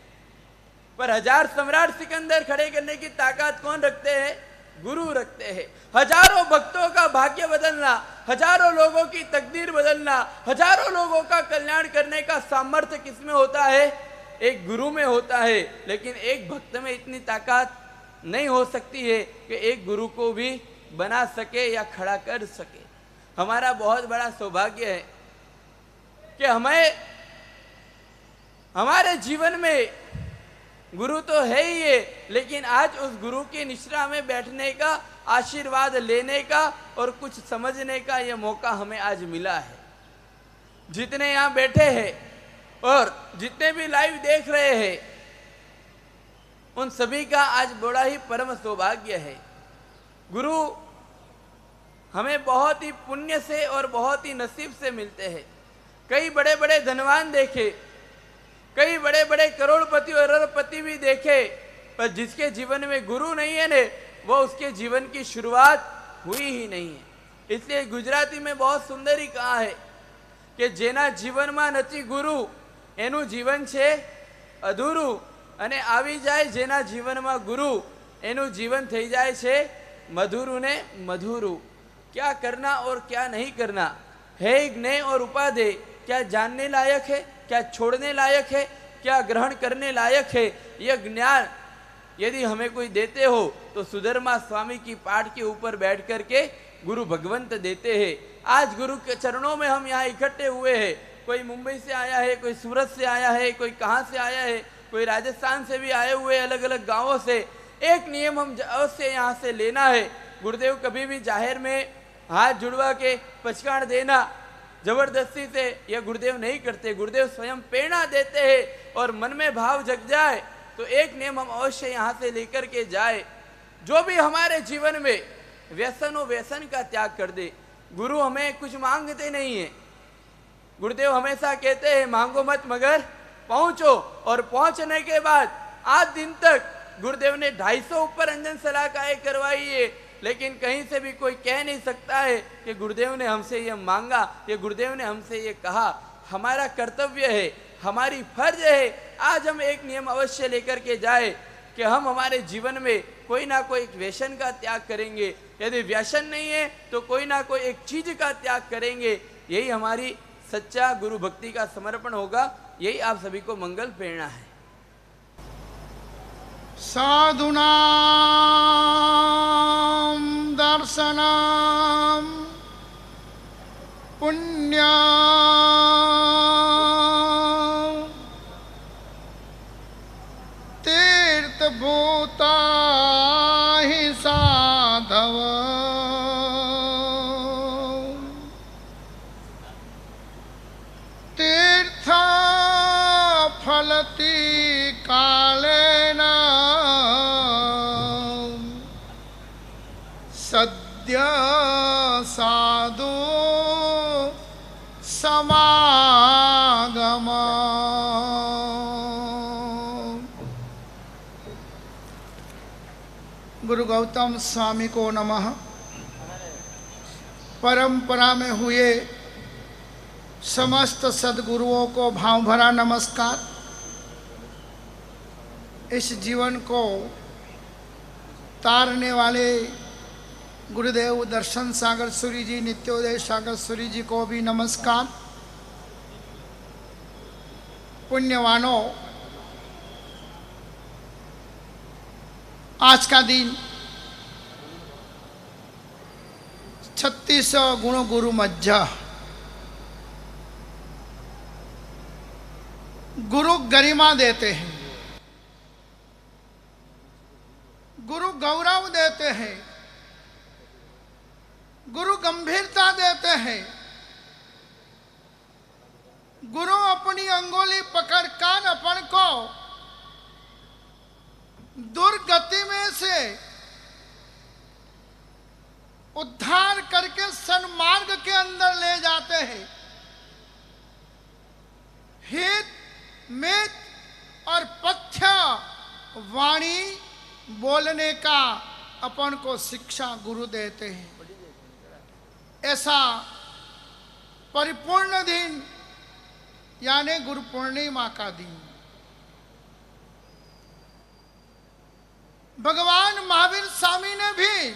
पर 1000 सम्राट सिकंदर खड़े करने की ताकत कौन रखते हैं? गुरु रखते हैं। हजारों भक्तों का भाग्य बदलना, हजारों लोगों की तकदीर बदलना, हजारों लोगों का कल्याण करने का सामर्थ्य किसमें होता है? एक गुरु में होता है। लेकिन एक भक्त में इतनी ताकत नहीं हो सकती है कि एक गुरु को भी बना सके या खड़ा कर सके। हमारा बहुत बड़ा सौभाग्य है कि हमें हमारे जीवन में गुरु तो है ही है, लेकिन आज उस गुरु की निश्रा में बैठने का, आशीर्वाद लेने का और कुछ समझने का यह मौका हमें आज मिला है। जितने यहाँ बैठे हैं और जितने भी लाइव देख रहे हैं, उन सभी का आज बड़ा ही परम सौभाग्य है। गुरु हमें बहुत ही पुण्य से और बहुत ही नसीब से मिलते हैं। कई बड़े बड़े धनवान देखे, कई बड़े बड़े करोड़पति और अरबपति भी देखे, पर जिसके जीवन में गुरु नहीं है ने, वो उसके जीवन की शुरुआत हुई ही नहीं है। इसलिए गुजराती में बहुत सुंदर ही कहा है कि जेना जीवનમાં નથી गुरु એનું जीवन છે અધૂરું, અને આવી જાય જેના જીવનમાં ગુરુ એનું जीवन થઈ જાય છે મધુરું ને મધુરું। क्या करना और क्या नहीं करना है, ज्ञेय और उपादेय, क्या जानने लायक है, क्या छोड़ने लायक है, क्या ग्रहण करने लायक है। यह ज्ञान यदि हमें कोई देते हो तो सुधर्मा स्वामी की पाठ के ऊपर बैठ करके गुरु भगवंत देते हैं। आज गुरु के चरणों में हम यहाँ इकट्ठे हुए हैं। कोई मुंबई से आया है, कोई सूरत से आया है, कोई कहाँ से आया है, कोई राजस्थान से भी आए हुए, अलग अलग गांवों से। एक नियम हम अवश्य यहाँ से लेना है, गुरुदेव कभी भी जाहिर में हाथ जुड़वा के पचकान देना जबरदस्ती से यह गुरुदेव नहीं करते। गुरुदेव स्वयं प्रेरणा देते हैं और मन में भाव जग जाए तो एक नियम हम अवश्य यहाँ से लेकर के जाए, जो भी हमारे जीवन में व्यसन हो व्यसन का त्याग कर दे। गुरु हमें कुछ मांगते नहीं है। गुरुदेव हमेशा कहते हैं मांगो मत मगर पहुंचो, और पहुंचने के बाद आज दिन तक गुरुदेव ने 250 ऊपर अंजन सलाहकाएं करवाई है, लेकिन कहीं से भी कोई कह नहीं सकता है कि गुरुदेव ने हमसे ये मांगा, ये गुरुदेव ने हमसे ये कहा। हमारा कर्तव्य है, हमारी फर्ज है, आज हम एक नियम अवश्य लेकर के जाए कि हम हमारे जीवन में कोई ना कोई एक व्यसन का त्याग करेंगे। यदि व्यसन नहीं है तो कोई ना कोई एक चीज का त्याग करेंगे। यही हमारी सच्चा गुरु भक्ति का समर्पण होगा। यही आप सभी को मंगल प्रेरणा है। साधूनां दर्शनम पुण्य भूता ही साधव तीर्थ फलती कालेन सद्य साधु समागम। गुरु गौतम स्वामी को नमः। परंपरा में हुए समस्त सद्गुरुओं को भाव भरा नमस्कार। इस जीवन को तारने वाले गुरुदेव दर्शन सागर सूरी जी, नित्योदय सागर सूरी जी को भी नमस्कार। पुण्यवानों, आज का दिन 36 गुण गुरु मज्जा। गुरु गरिमा देते हैं, गुरु गौरव देते हैं, गुरु गंभीरता देते हैं। गुरु अपनी अंगुली पकड़कर अपन को दुर्गति में से उद्धार करके सन्मार्ग के अंदर ले जाते हैं। हित मित और पथ्य वाणी बोलने का अपन को शिक्षा गुरु देते हैं। ऐसा परिपूर्ण दिन यानी गुरु पूर्णिमा का दिन भगवान महावीर स्वामी ने भी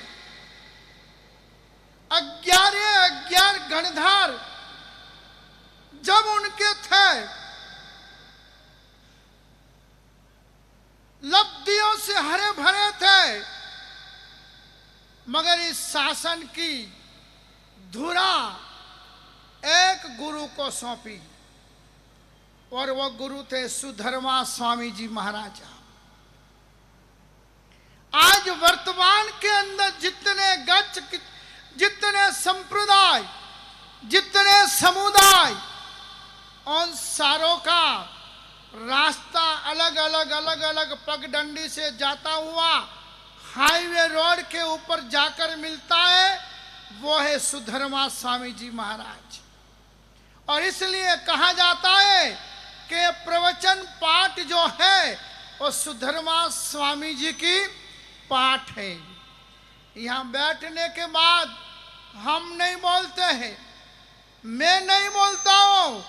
11 गणधार जब उनके थे, लब्धियों से हरे भरे थे, मगर इस शासन की धुरा एक गुरु को सौंपी और वह गुरु थे सुधर्मा स्वामी जी महाराजा। आज वर्तमान के अंदर जितने गच्छ, जितने संप्रदाय, जितने समुदाय, उन सारों का रास्ता अलग अलग पगडंडी से जाता हुआ हाईवे रोड के ऊपर जाकर मिलता है, वो है सुधर्मा स्वामी जी महाराज। और इसलिए कहा जाता है कि प्रवचन पाठ जो है वो सुधर्मा स्वामी जी की पाठ है। यहाँ बैठने के बाद हम नहीं बोलते हैं, मैं नहीं बोलता हूँ,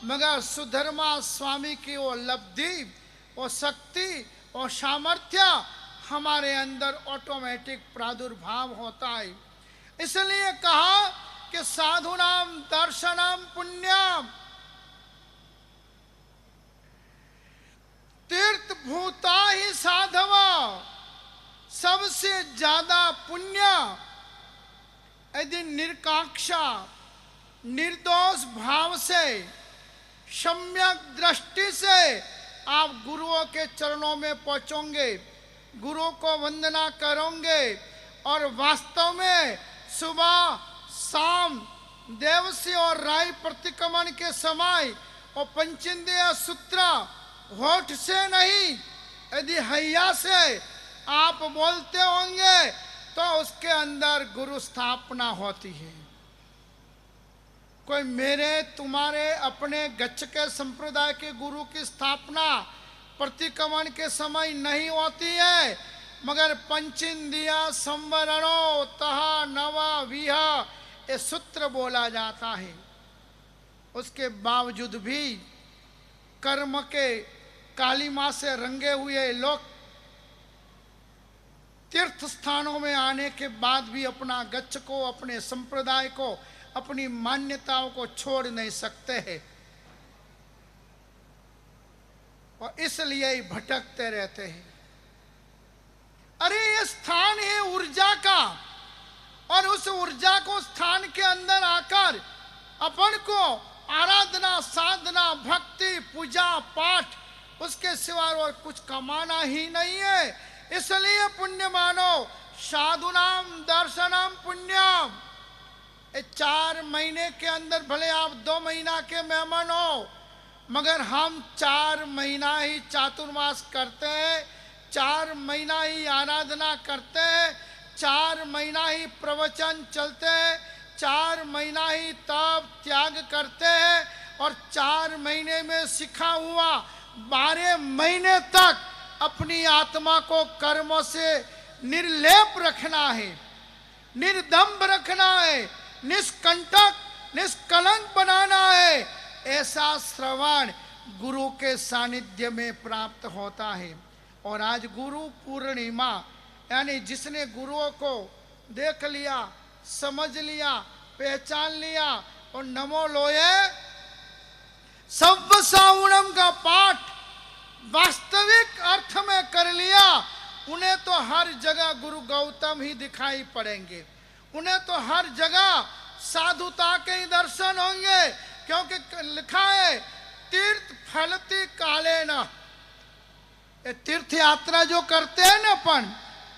मगर सुधर्मा स्वामी की वो लब्धि, वो शक्ति, वो सामर्थ्य हमारे अंदर ऑटोमेटिक प्रादुर्भाव होता है। इसलिए कहा कि साधुनाम दर्शनम पुण्यम तीर्थ भूता ही साधव। सबसे ज्यादा पुण्य यदि निरकाक्षा निर्दोष भाव से सम्यक दृष्टि से आप गुरुओं के चरणों में पहुंचोगे, गुरु को वंदना करोगे और वास्तव में सुबह शाम देवसी और राय प्रतिक्रमण के समय और पंचेंद्रिय सूत्र होठ से नहीं, यदि हैया से आप बोलते होंगे तो उसके अंदर गुरु स्थापना होती है। कोई मेरे तुम्हारे अपने गच्छ के संप्रदाय के गुरु की स्थापना प्रतिक्रमण के समय नहीं होती है, मगर पंचेंद्रिय संवरणो तह नव विह ये सूत्र बोला जाता है। उसके बावजूद भी कर्म के कालिमा से रंगे हुए लोग तीर्थ स्थानों में आने के बाद भी अपना गच्छ को, अपने संप्रदाय को, अपनी मान्यताओं को छोड़ नहीं सकते हैं और इसलिए ही भटकते रहते हैं। अरे ये स्थान है ऊर्जा का और उस ऊर्जा को स्थान के अंदर आकर अपन को आराधना, साधना, भक्ति, पूजा पाठ उसके सिवा और कुछ कमाना ही नहीं है। इसलिए पुण्य मानो, साधुनाम दर्शनम पुण्यम। 4 महीने के अंदर भले आप 2 महीना के मेहमान हो, मगर हम 4 महीना ही चातुर्मास करते हैं, 4 महीना ही आराधना करते हैं, 4 महीना ही प्रवचन चलते हैं, 4 महीना ही तप त्याग करते हैं, और 4 महीने में सीखा हुआ 12 महीने तक अपनी आत्मा को कर्मों से निर्लेप रखना है, निर्दम्भ रखना है, निष्कंटक निष्कलंक बनाना है। ऐसा श्रवण गुरु के सानिध्य में प्राप्त होता है। और आज गुरु पूर्णिमा, यानी जिसने गुरुओं को देख लिया, समझ लिया, पहचान लिया और नमो लोये सव्व सावणम का पाठ वास्तविक अर्थ में कर लिया, उन्हें तो हर जगह गुरु गौतम ही दिखाई पड़ेंगे, उन्हें तो हर जगह साधुता के ही दर्शन होंगे, क्योंकि लिखा है तीर्थ फलती काले न। तीर्थ यात्रा जो करते हैं ना अपन,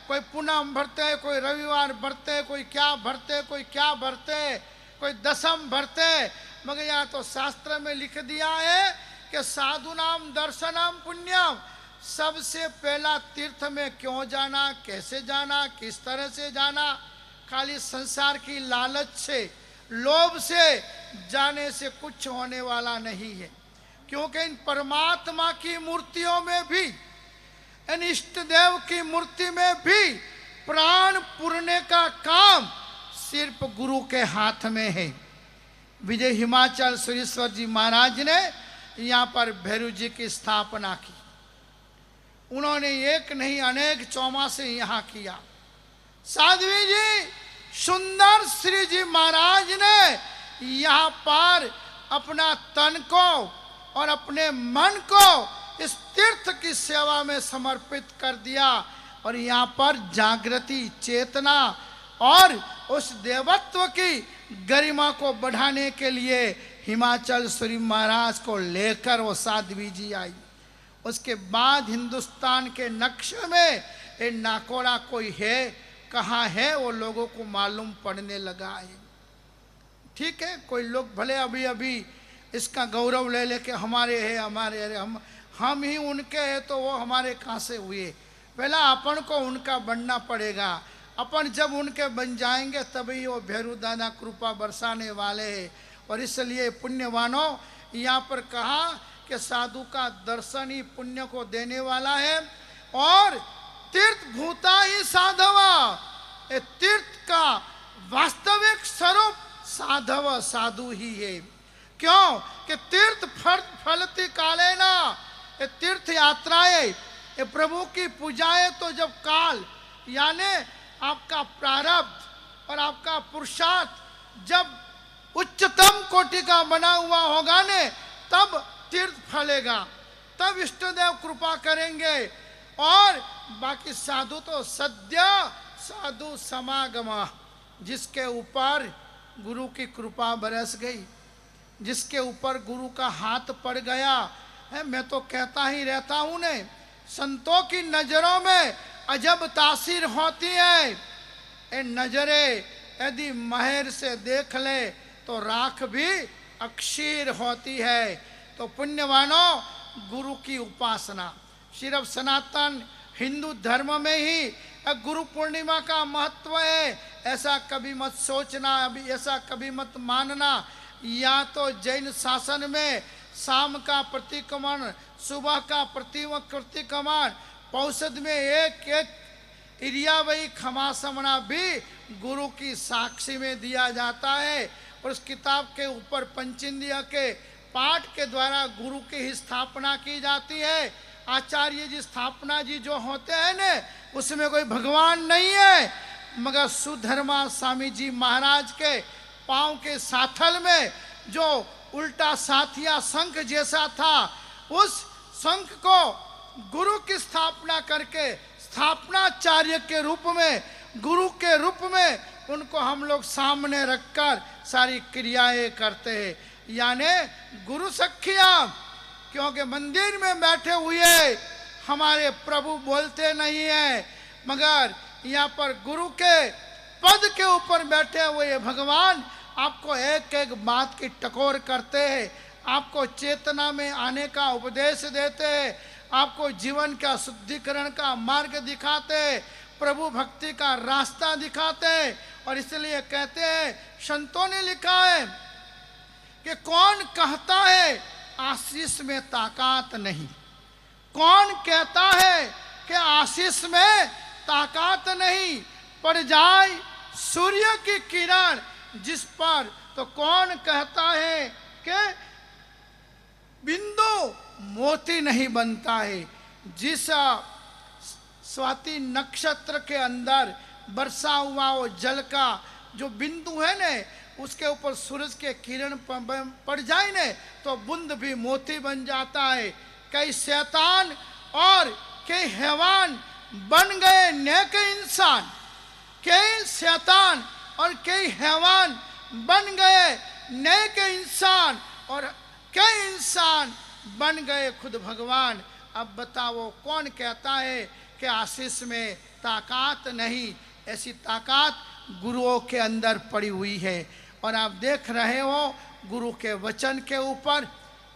कोई पूनम भरते हैं, कोई रविवार भरते हैं, कोई क्या भरते, कोई क्या भरते, कोई दशम भरते, मगर यहाँ तो शास्त्र में लिख दिया है कि साधु नाम दर्शनम पुण्यम। सबसे पहला तीर्थ में क्यों जाना, कैसे जाना, किस तरह से जाना, खाली संसार की लालच से, लोभ से जाने से कुछ होने वाला नहीं है। क्योंकि इन परमात्मा की मूर्तियों में भी, इन इष्ट देव की मूर्ति में भी प्राण पुरने का काम सिर्फ गुरु के हाथ में है। विजय हिमाचल सुरेश्वर जी महाराज ने यहाँ पर भैरव जी की स्थापना की। उन्होंने एक नहीं अनेक चौमासे यहाँ किया। साध्वी जी सुंदर श्री जी महाराज ने यहाँ पर अपना तन को और अपने मन को इस तीर्थ की सेवा में समर्पित कर दिया, और यहाँ पर जागृति चेतना और उस देवत्व की गरिमा को बढ़ाने के लिए हिमाचल श्री महाराज को लेकर वो साध्वी जी आई। उसके बाद हिंदुस्तान के नक्शे में ये नाकोड़ा कोई है, कहाँ है, वो लोगों को मालूम पड़ने लगा है। ठीक है, कोई लोग भले अभी अभी इसका गौरव ले लेके हमारे है, हमारे, अरे हम ही उनके हैं, तो वो हमारे कहाँ से हुए। पहला अपन को उनका बनना पड़ेगा। अपन जब उनके बन जाएंगे तभी वो भैरू दादा कृपा बरसाने वाले हैं। और इसलिए पुण्यवानों, यहाँ पर कहा कि साधु का दर्शन ही पुण्य को देने वाला है, और तीर्थ भूता ही साधवा, तीर्थ का वास्तविक स्वरूप साधव साधु ही है। क्यों कि तीर्थ फलती काले ना, ये तीर्थ यात्राएं, ये प्रभु की पूजाएं तो जब काल यानी आपका प्रारब्ध और आपका पुरुषार्थ जब उच्चतम कोटि का बना हुआ होगा ने, तब तीर्थ फलेगा, तब इष्ट देव कृपा करेंगे। और बाकी साधु तो सद्य साधु समागम, जिसके ऊपर गुरु की कृपा बरस गई, जिसके ऊपर गुरु का हाथ पड़ गया है। मैं तो कहता ही रहता हूँ ने, संतों की नजरों में अजब तासीर होती है। ये नजरें यदि महर से देख ले तो राख भी अक्षीर होती है। तो पुण्यवानों, गुरु की उपासना सिर्फ सनातन हिंदू धर्म में ही गुरु पूर्णिमा का महत्व है, ऐसा कभी मत सोचना, अभी ऐसा कभी मत मानना। या तो जैन शासन में शाम का प्रतिक्रमण, सुबह का प्रतिक्रमण, पौषद में एक एक इरियावई खमासमना भी गुरु की साक्षी में दिया जाता है। और उस किताब के ऊपर पंचेंद्रिय के पाठ के द्वारा गुरु की ही स्थापना की जाती है। आचार्य जी स्थापना जी जो होते हैं न, उसमें कोई भगवान नहीं है, मगर सुधर्मा स्वामी जी महाराज के पांव के साथल में जो उल्टा साथिया शंख जैसा था, उस शंख को गुरु की स्थापना करके स्थापनाचार्य के रूप में, गुरु के रूप में उनको हम लोग सामने रखकर सारी क्रियाएं करते हैं। यानी गुरु सखिया, क्योंकि मंदिर में बैठे हुए हमारे प्रभु बोलते नहीं है, मगर यहाँ पर गुरु के पद के ऊपर बैठे हुए भगवान आपको एक एक बात की टकोर करते हैं, आपको चेतना में आने का उपदेश देते हैं, आपको जीवन का शुद्धिकरण का मार्ग दिखाते हैं, प्रभु भक्ति का रास्ता दिखाते हैं। और इसलिए कहते हैं, संतों ने लिखा है कि कौन कहता है आशीष में ताकत नहीं, कौन कहता है कि आशीष में ताकत नहीं, पड़ जाए सूर्य की किरण जिस पर, तो कौन कहता है कि बिंदु मोती नहीं बनता है। जिस स्वाति नक्षत्र के अंदर बरसा हुआ वो जल का जो बिंदु है ने, उसके ऊपर सूरज के किरण पड़ जाए ने तो बूंद भी मोती बन जाता है। कई शैतान और कई हैवान बन गए नेक इंसान, कई शैतान और कई हैवान बन गए नेक इंसान, और कई इंसान बन गए खुद भगवान। अब बताओ कौन कहता है कि आशीष में ताकत नहीं? ऐसी ताकत गुरुओं के अंदर पड़ी हुई है। और आप देख रहे हो गुरु के वचन के ऊपर,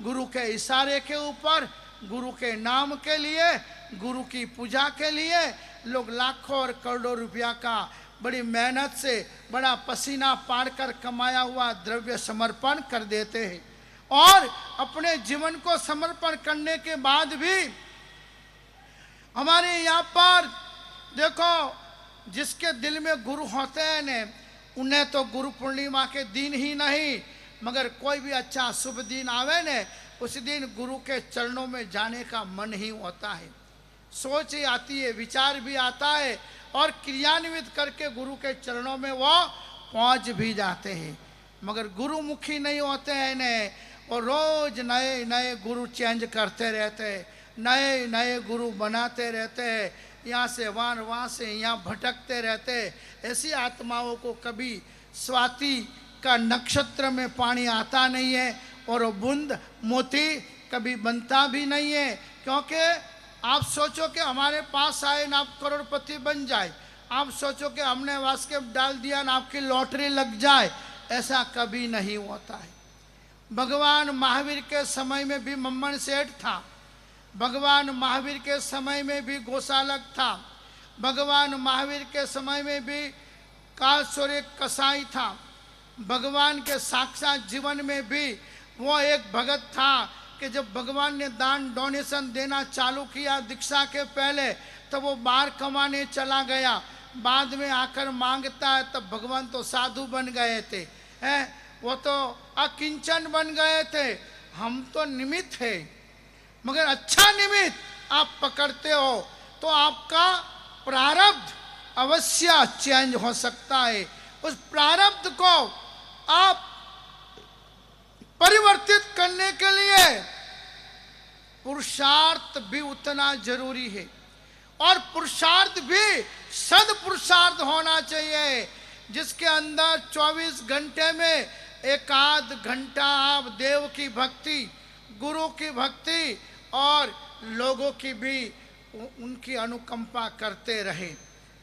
गुरु के इशारे के ऊपर, गुरु के नाम के लिए, गुरु की पूजा के लिए लोग लाखों और करोड़ों रुपया का बड़ी मेहनत से, बड़ा पसीना पाड़ कर कमाया हुआ द्रव्य समर्पण कर देते हैं। और अपने जीवन को समर्पण करने के बाद भी हमारे यहाँ पर देखो, जिसके दिल में गुरु होते हैं ने, उन्हें तो गुरु पूर्णिमा के दिन ही नहीं, मगर कोई भी अच्छा शुभ दिन आवे ने, उस दिन गुरु के चरणों में जाने का मन ही होता है। सोच ही आती है, विचार भी आता है, और क्रियान्वित करके गुरु के चरणों में वो पहुंच भी जाते हैं। मगर गुरुमुखी नहीं होते हैं ने, और रोज नए नए गुरु चेंज करते रहते हैं, नए नए गुरु बनाते रहते हैं, यहाँ से वहाँ से यहाँ भटकते रहते हैं। ऐसी आत्माओं को कभी स्वाति का नक्षत्र में पानी आता नहीं है, और वो बूंद मोती कभी बनता भी नहीं है। क्योंकि आप सोचो कि हमारे पास आए ना आप करोड़पति बन जाए, आप सोचो कि हमने वास्केप डाल दिया ना आपकी लॉटरी लग जाए, ऐसा कभी नहीं होता है। भगवान महावीर के समय में भी मम्मन सेठ था, भगवान महावीर के समय में भी गोसालक था, भगवान महावीर के समय में भी कालसोरे कसाई था, भगवान के साक्षात जीवन में भी वो एक भगत था कि जब भगवान ने दान डोनेशन देना चालू किया दीक्षा के पहले, तो वो बाहर कमाने चला गया, बाद में आकर मांगता है, तब भगवान तो साधु बन गए थे, हैं वो तो अकिंचन बन गए थे। हम तो निमित्त है, मगर अच्छा निमित्त आप पकड़ते हो तो आपका प्रारब्ध अवश्य चेंज हो सकता है। उस प्रारब्ध को आप परिवर्तित करने के लिए पुरुषार्थ भी उतना जरूरी है, और पुरुषार्थ भी सदपुरुषार्थ होना चाहिए, जिसके अंदर 24 घंटे में एक आध घंटा आप देव की भक्ति, गुरु की भक्ति और लोगों की भी उनकी अनुकंपा करते रहे।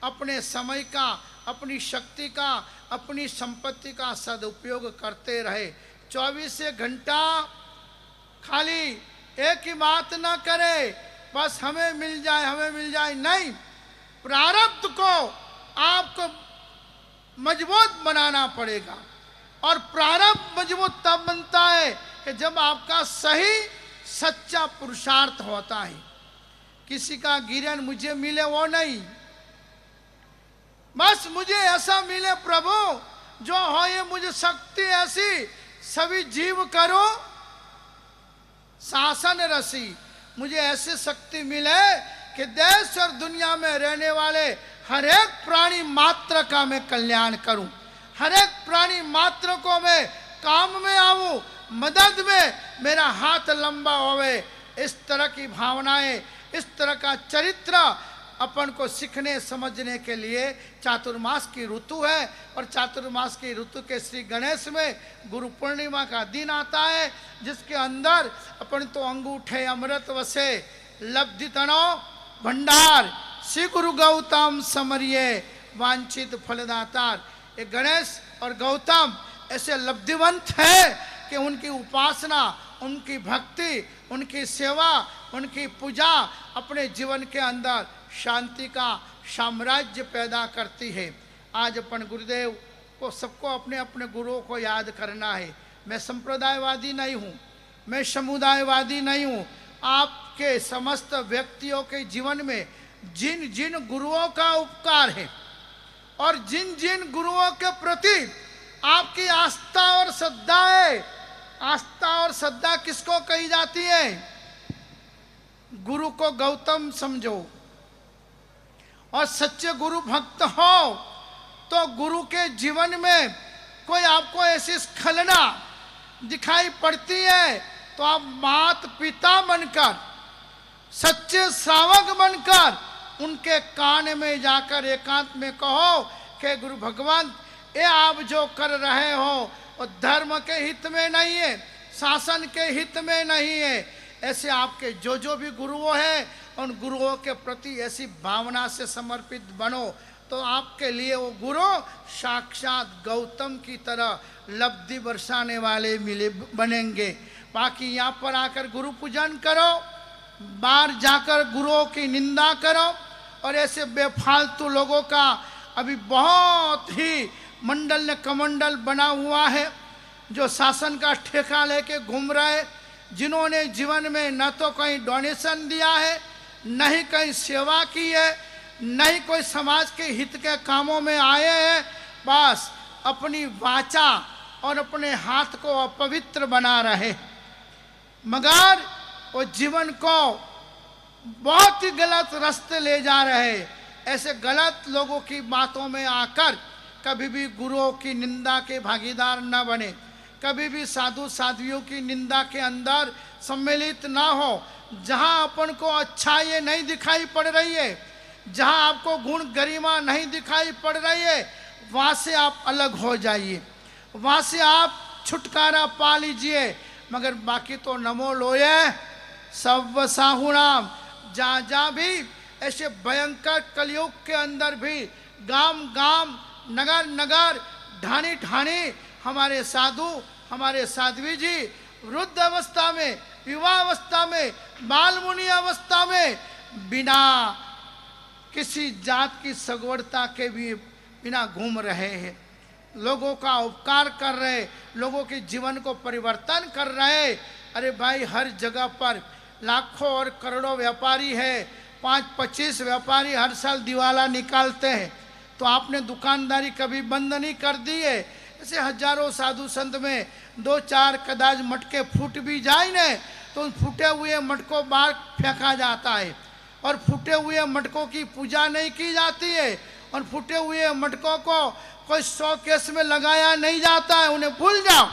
अपने समय का, अपनी शक्ति का, अपनी संपत्ति का सदुपयोग करते रहे। 24 घंटा खाली एक ही बात ना करे, बस हमें मिल जाए, हमें मिल जाए, नहीं। प्रारब्ध को आपको मजबूत बनाना पड़ेगा, और प्रारब्ध मजबूत तब बनता है कि जब आपका सही सच्चा पुरुषार्थ होता है। किसी का गिरन मुझे मिले वो नहीं, बस मुझे ऐसा मिले प्रभु जो हो, ये मुझे शक्ति ऐसी सभी जीव करो शासन रसी, मुझे ऐसी शक्ति मिले कि देश और दुनिया में रहने वाले हर एक प्राणी मात्र का मैं कल्याण करूं, हर एक प्राणी मात्र को मैं काम में आऊं, मदद में मेरा हाथ लंबा होवे। इस तरह की भावनाएं, इस तरह का चरित्र अपन को सीखने समझने के लिए चातुर्मास की ऋतु है। और चातुर्मास की ऋतु के श्री गणेश में गुरु पूर्णिमा का दिन आता है, जिसके अंदर अपन तो अंगूठे अमृत वसे, लब्धि तनो भंडार, श्री गुरु गौतम समरिये वांछित फलदातार। ये गणेश और गौतम ऐसे लब्धिवंत है कि उनकी उपासना, उनकी भक्ति, उनकी सेवा, उनकी पूजा अपने जीवन के अंदर शांति का साम्राज्य पैदा करती है। आज अपन गुरुदेव को सबको अपने अपने गुरुओं को याद करना है। मैं संप्रदायवादी नहीं हूँ, मैं समुदायवादी नहीं हूँ। आपके समस्त व्यक्तियों के जीवन में जिन जिन गुरुओं का उपकार है और जिन जिन गुरुओं के प्रति आपकी आस्था और श्रद्धा है, आस्था और श्रद्धा किसको कही जाती है? गुरु को गौतम समझो और सच्चे गुरु भक्त हो तो गुरु के जीवन में कोई आपको ऐसी स्खलना दिखाई पड़ती है तो आप मात पिता बनकर, सच्चे श्रावक बनकर उनके कान में जाकर एकांत में कहो कि गुरु भगवान, ये आप जो कर रहे हो वो धर्म के हित में नहीं है, शासन के हित में नहीं है। ऐसे आपके जो भी गुरुओं हैं उन गुरुओं के प्रति ऐसी भावना से समर्पित बनो तो आपके लिए वो गुरु साक्षात गौतम की तरह लब्धि बरसाने वाले मिले बनेंगे। बाकी यहाँ पर आकर गुरु पूजन करो, बाहर जाकर गुरुओं की निंदा करो और ऐसे बेफालतू लोगों का अभी बहुत ही मंडल ने कमंडल बना हुआ है, जो शासन का ठेका लेके घूम रहे, जिन्होंने जीवन में न तो कहीं डोनेशन दिया है, न ही कहीं सेवा की है, न ही कोई समाज के हित के कामों में आए हैं, बस अपनी वाचा और अपने हाथ को अपवित्र बना रहे, मगर वो जीवन को बहुत ही गलत रास्ते ले जा रहे। ऐसे गलत लोगों की बातों में आकर कभी भी गुरुओं की निंदा के भागीदार न बने, कभी भी साधु साध्वियों की निंदा के अंदर सम्मिलित ना हो। जहां अपन को अच्छाई नहीं दिखाई पड़ रही है, जहां आपको गुण गरिमा नहीं दिखाई पड़ रही है, वहां से आप अलग हो जाइए, वहां से आप छुटकारा पा लीजिए। मगर बाकी तो नमो लोये सब साहुणाम। जहाँ जहाँ भी ऐसे भयंकर कलयुग के अंदर भी गांव गांव, नगर नगर, ढानी ढानी हमारे साधु, हमारे साध्वी जी वृद्ध अवस्था में, युवा अवस्था में, बाल मुनि अवस्था में बिना किसी जात की सगवड़ता के भी बिना घूम रहे हैं, लोगों का उपकार कर रहे, लोगों के जीवन को परिवर्तन कर रहे। अरे भाई, हर जगह पर लाखों और करोड़ों व्यापारी है, 5-25 व्यापारी हर साल दिवाला निकालते हैं, तो आपने दुकानदारी कभी बंद नहीं कर दी है। ऐसे हजारों साधु संत में 2-4 कदाच मटके फूट भी जाए न तो उन फूटे हुए मटकों बाहर फेंका जाता है और फूटे हुए मटकों की पूजा नहीं की जाती है और फूटे हुए मटकों को कोई शोकेस में लगाया नहीं जाता है, उन्हें भूल जाओ।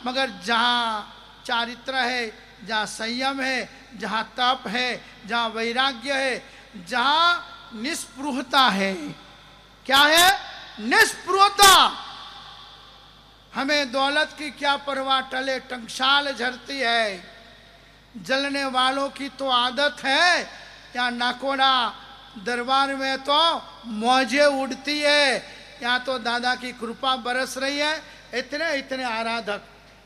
मगर जहाँ चारित्र है, जहाँ संयम है, जहाँ तप है, जहाँ वैराग्य है, जहाँ निस्पृहता है, क्या है? निस्पृहता। हमें दौलत की क्या परवाह, टले टंकशाल झरती है। जलने वालों की तो आदत है, यहाँ नाकोड़ा दरबार में तो मौजें उड़ती है। यहाँ तो दादा की कृपा बरस रही है। इतने इतने आराधक,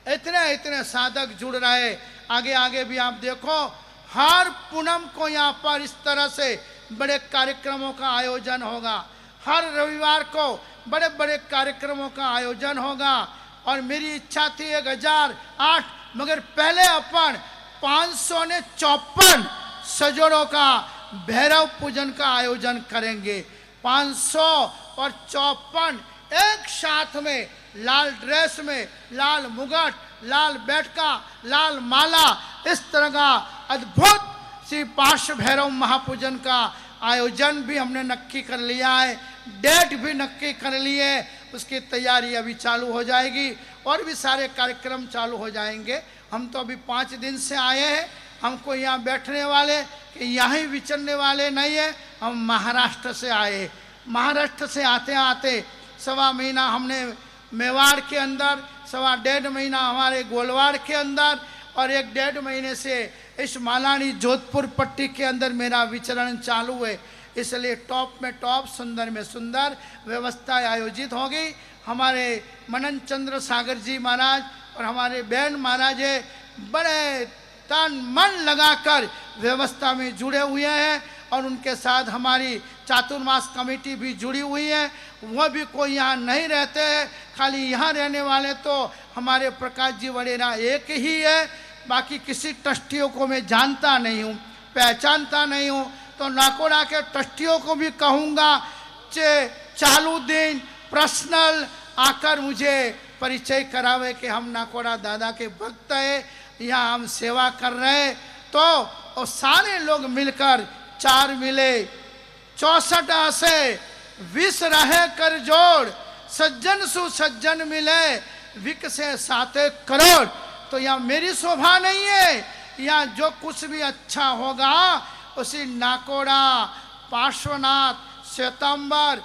इतने इतने साधक जुड़ रहे। आगे आगे भी आप देखो, हर पूनम को यहाँ पर इस तरह से बड़े कार्यक्रमों का आयोजन होगा, हर रविवार को बड़े बड़े कार्यक्रमों का आयोजन होगा। और मेरी इच्छा थी 1008, मगर पहले अपन 554 सजोड़ों का भैरव पूजन का आयोजन करेंगे। 554 एक साथ में, लाल ड्रेस में, लाल मुगट, लाल बैठका, लाल माला, इस तरह का अद्भुत श्री पार्श्व भैरव महापूजन का आयोजन भी हमने नक्की कर लिया है। डेट भी नक्की कर ली है, उसकी तैयारी अभी चालू हो जाएगी और भी सारे कार्यक्रम चालू हो जाएंगे। हम तो अभी 5 दिन से आए हैं, हमको यहाँ बैठने वाले कि यहाँ ही विचरने वाले नहीं है। हम महाराष्ट्र से आए, महाराष्ट्र से आते आते 1.25 महीना हमने मेवाड़ के अंदर, 1.25 महीना हमारे गोलवाड़ के अंदर और 1-1.5 महीने से इस मालानी जोधपुर पट्टी के अंदर मेरा विचरण चालू है, इसलिए टॉप में टॉप, सुंदर में सुंदर व्यवस्था आयोजित होगी। हमारे मनन चंद्र सागर जी महाराज और हमारे बहन महाराज है, बड़े तन मन लगाकर व्यवस्था में जुड़े हुए हैं और उनके साथ हमारी चातुर्मास कमेटी भी जुड़ी हुई है। वह भी कोई यहाँ नहीं रहते हैं, खाली यहाँ रहने वाले तो हमारे प्रकाश जी वडेरा एक ही है, बाकी किसी ट्रस्टियों को मैं जानता नहीं हूँ, पहचानता नहीं हूँ। तो नाकोड़ा के ट्रस्टियों को भी कहूँगा चालू दिन पर्सनल आकर मुझे परिचय करावे कि हम नाकोड़ा दादा के भक्त है, यहाँ हम सेवा कर रहे हैं। तो और सारे लोग मिलकर 4 मिले 64 आसे 20 रहे कर जोड़, सज्जन सुसज्जन मिले विकसे 7 करोड़। तो यहाँ मेरी शोभा नहीं है, यहाँ जो कुछ भी अच्छा होगा उसी नाकोड़ा, पार्श्वनाथ, श्वेतांबर,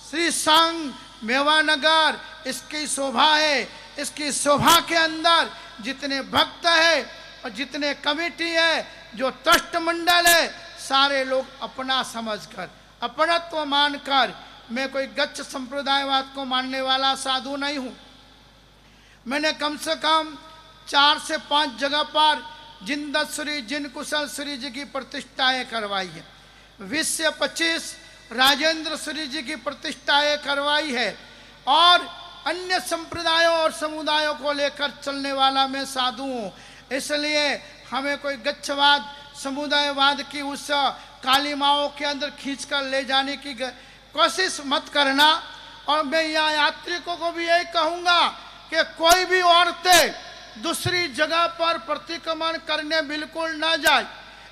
श्री संघ, मेवानगर इसकी शोभा है। इसकी शोभा के अंदर जितने भक्त है और जितने कमेटी है, जो ट्रस्ट मंडल है, सारे लोग अपना समझकर, अपनत्व मानकर, मैं कोई गच्छ संप्रदायवाद को मानने वाला साधु नहीं हूँ। मैंने कम से कम 4 से 5 जगह पर जिन दत्तश्री, जिन कुशल श्री जी की प्रतिष्ठाएं करवाई है। 20 से 25 राजेंद्र श्री जी की प्रतिष्ठाएं करवाई है और अन्य संप्रदायों और समुदायों को लेकर चलने वाला मैं साधु हूँ। इसलिए हमें कोई गच्छवाद, समुदायवाद की उस काली माओं के अंदर खींचकर ले जाने की कोशिश मत करना। और मैं यहाँ यात्रिकों को भी यही कहूँगा कि कोई भी औरतें दूसरी जगह पर प्रतिक्रमण करने बिल्कुल ना जाए।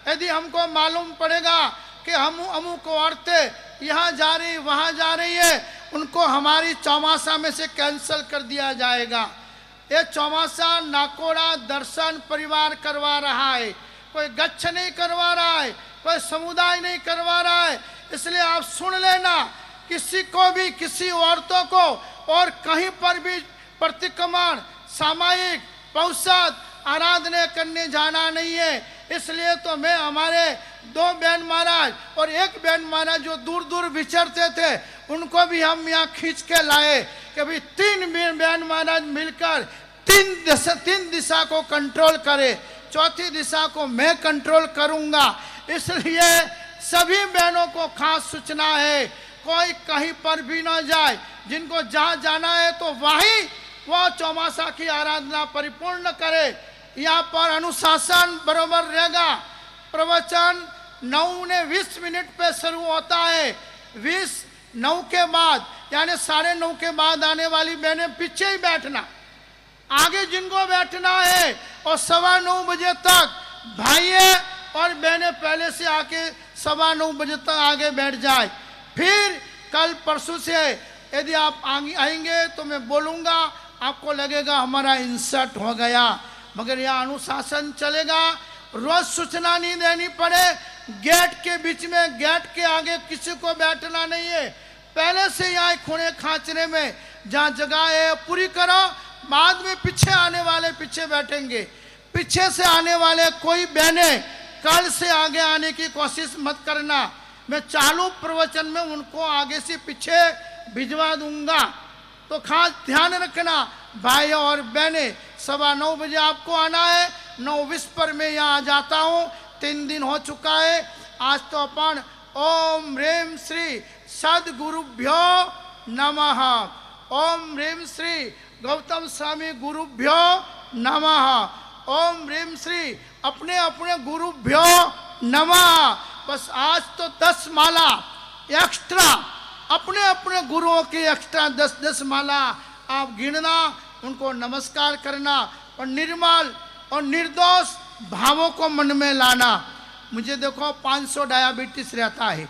यदि हमको मालूम पड़ेगा कि हम अमुक औरतें यहाँ जा रही, वहाँ जा रही है, उनको हमारी चौमासा में से कैंसिल कर दिया जाएगा। ये चौमासा नाकोड़ा दर्शन परिवार करवा रहा है, कोई गच्छ नहीं करवा रहा है, कोई समुदाय नहीं करवा रहा है। इसलिए आप सुन लेना, किसी को भी, किसी औरतों को और कहीं पर भी प्रतिक्रमण, सामायिक, पौषद, आराधना करने जाना नहीं है। इसलिए तो मैं हमारे 2 बहन महाराज और 1 बहन महाराज जो दूर दूर विचरते थे, उनको भी हम यहाँ खींच के लाए कि भाई 3 बहन महाराज मिलकर 3 दिशा को कंट्रोल करे, 4थी दिशा को मैं कंट्रोल करूँगा। इसलिए सभी बहनों को खास सूचना है, कोई कहीं पर भी ना जाए, जिनको जहाँ जाना है तो वहीं वह चौमासा की आराधना परिपूर्ण करे। यहाँ पर अनुशासन बरोबर रहेगा। प्रवचन 9:20 पे शुरू होता है। 9 के बाद यानी 9:30 के बाद आने वाली बहनें पीछे ही बैठना, आगे जिनको बैठना है, और 9:15 बजे तक भाई और बहनें पहले से आके 9:15 बजे तक आगे बैठ जाए। फिर कल परसों से यदि आप आएंगे तो मैं बोलूँगा, आपको लगेगा हमारा इंसर्ट हो गया, मगर यहाँ अनुशासन चलेगा। रोज सूचना नहीं देनी पड़े, गेट के बीच में, गेट के आगे किसी को बैठना नहीं है। पहले से यहाँ खूने खांचने में जहाँ जगह है पूरी करो, बाद में पीछे आने वाले पीछे बैठेंगे। पीछे से आने वाले कोई बहने कल से आगे आने की कोशिश मत करना, मैं चालू प्रवचन में उनको आगे से पीछे भिजवा दूंगा। तो खास ध्यान रखना भाई और बहने, 9:15 बजे आपको आना है। 9:20 पर मैं यहाँ आ जाता हूँ। 3 दिन हो चुका है। आज तो अपन ओम ह्रीम श्री सदगुरुभ्यो नमः, ओम ह्रीम श्री गौतम स्वामी गुरुभ्यो नमः, ओम ह्रीम श्री अपने अपने गुरुभ्यो नमः। बस आज तो 10 माला एक्स्ट्रा, अपने अपने गुरुओं की एक्स्ट्रा 10 माला आप गिनना, उनको नमस्कार करना और निर्मल और निर्दोष भावों को मन में लाना। मुझे देखो 500 डायबिटीज रहता है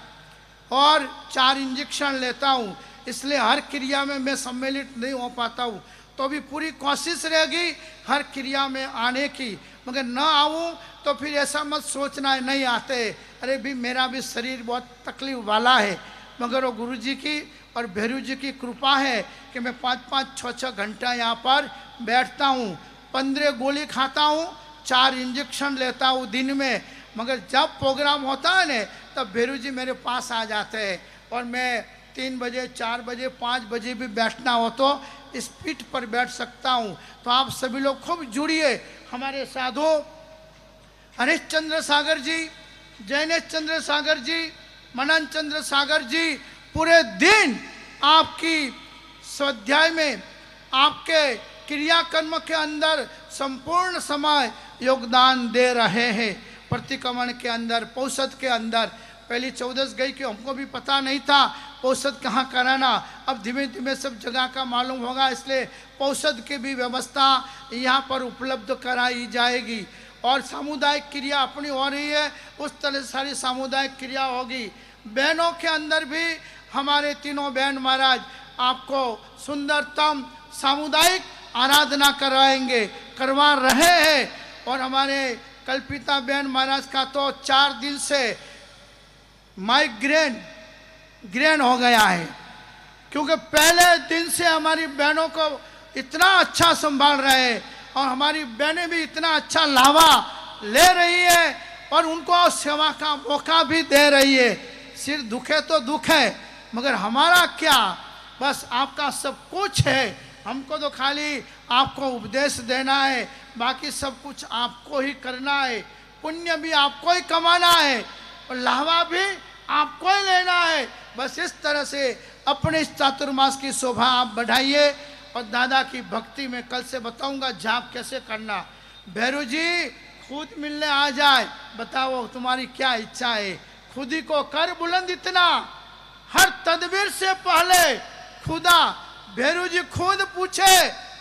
और 4 इंजेक्शन लेता हूँ, इसलिए हर क्रिया में मैं सम्मिलित नहीं हो पाता हूँ। तो भी पूरी कोशिश रहेगी हर क्रिया में आने की, मगर न आऊँ तो फिर ऐसा मत सोचना है नहीं आते, अरे भी मेरा भी शरीर बहुत तकलीफ वाला है। मगर वो गुरु जी की और भैरू जी की कृपा है कि मैं 5-5, 6-6 घंटा यहाँ पर बैठता हूँ। 15 गोली खाता हूँ, 4 इंजेक्शन लेता हूँ दिन में, मगर जब प्रोग्राम होता है ना तब भेरू जी मेरे पास आ जाते हैं और मैं 3 बजे 4 बजे 5 बजे भी बैठना हो तो स्पीड पर बैठ सकता हूँ। तो आप सभी लोग खूब जुड़िए। हमारे साधु हरीश चंद्र सागर जी, जैनेश चंद्र सागर जी, मनन चंद्र सागर जी पूरे दिन आपकी स्वाध्याय में, आपके क्रियाकर्म के अंदर संपूर्ण समय योगदान दे रहे हैं। प्रतिक्रमण के अंदर, पौषध के अंदर, पहली 14 गई कि हमको भी पता नहीं था पौषध कहाँ कराना, अब धीमे धीमे सब जगह का मालूम होगा, इसलिए पौषध की भी व्यवस्था यहाँ पर उपलब्ध कराई जाएगी। और सामुदायिक क्रिया अपनी हो रही है, उस तरह से सारी सामुदायिक क्रिया होगी। बहनों के अंदर भी हमारे तीनों बहन महाराज आपको सुंदरतम सामुदायिक आराधना करवा रहे हैं। और हमारे कल्पिता बहन महाराज का तो 4 दिन से माइग्रेन हो गया है, क्योंकि पहले दिन से हमारी बहनों को इतना अच्छा संभाल रहे हैं और हमारी बहनें भी इतना अच्छा लावा ले रही है और उनको सेवा का मौका भी दे रही है। सिर दुखे तो दुख है, मगर हमारा क्या, बस आपका सब कुछ है, हमको तो खाली आपको उपदेश देना है, बाकी सब कुछ आपको ही करना है, पुण्य भी आपको ही कमाना है और लावा भी आपको ही लेना है। बस इस तरह से अपने इस चातुर्मास की शोभा आप बढ़ाइए। और दादा की भक्ति में कल से बताऊंगा जाप कैसे करना। भैरू जी खुद मिलने आ जाए, बताओ तुम्हारी क्या इच्छा है, खुद ही को कर बुलंद इतना, हर तदबीर से पहले खुदा भैरू जी खुद पूछे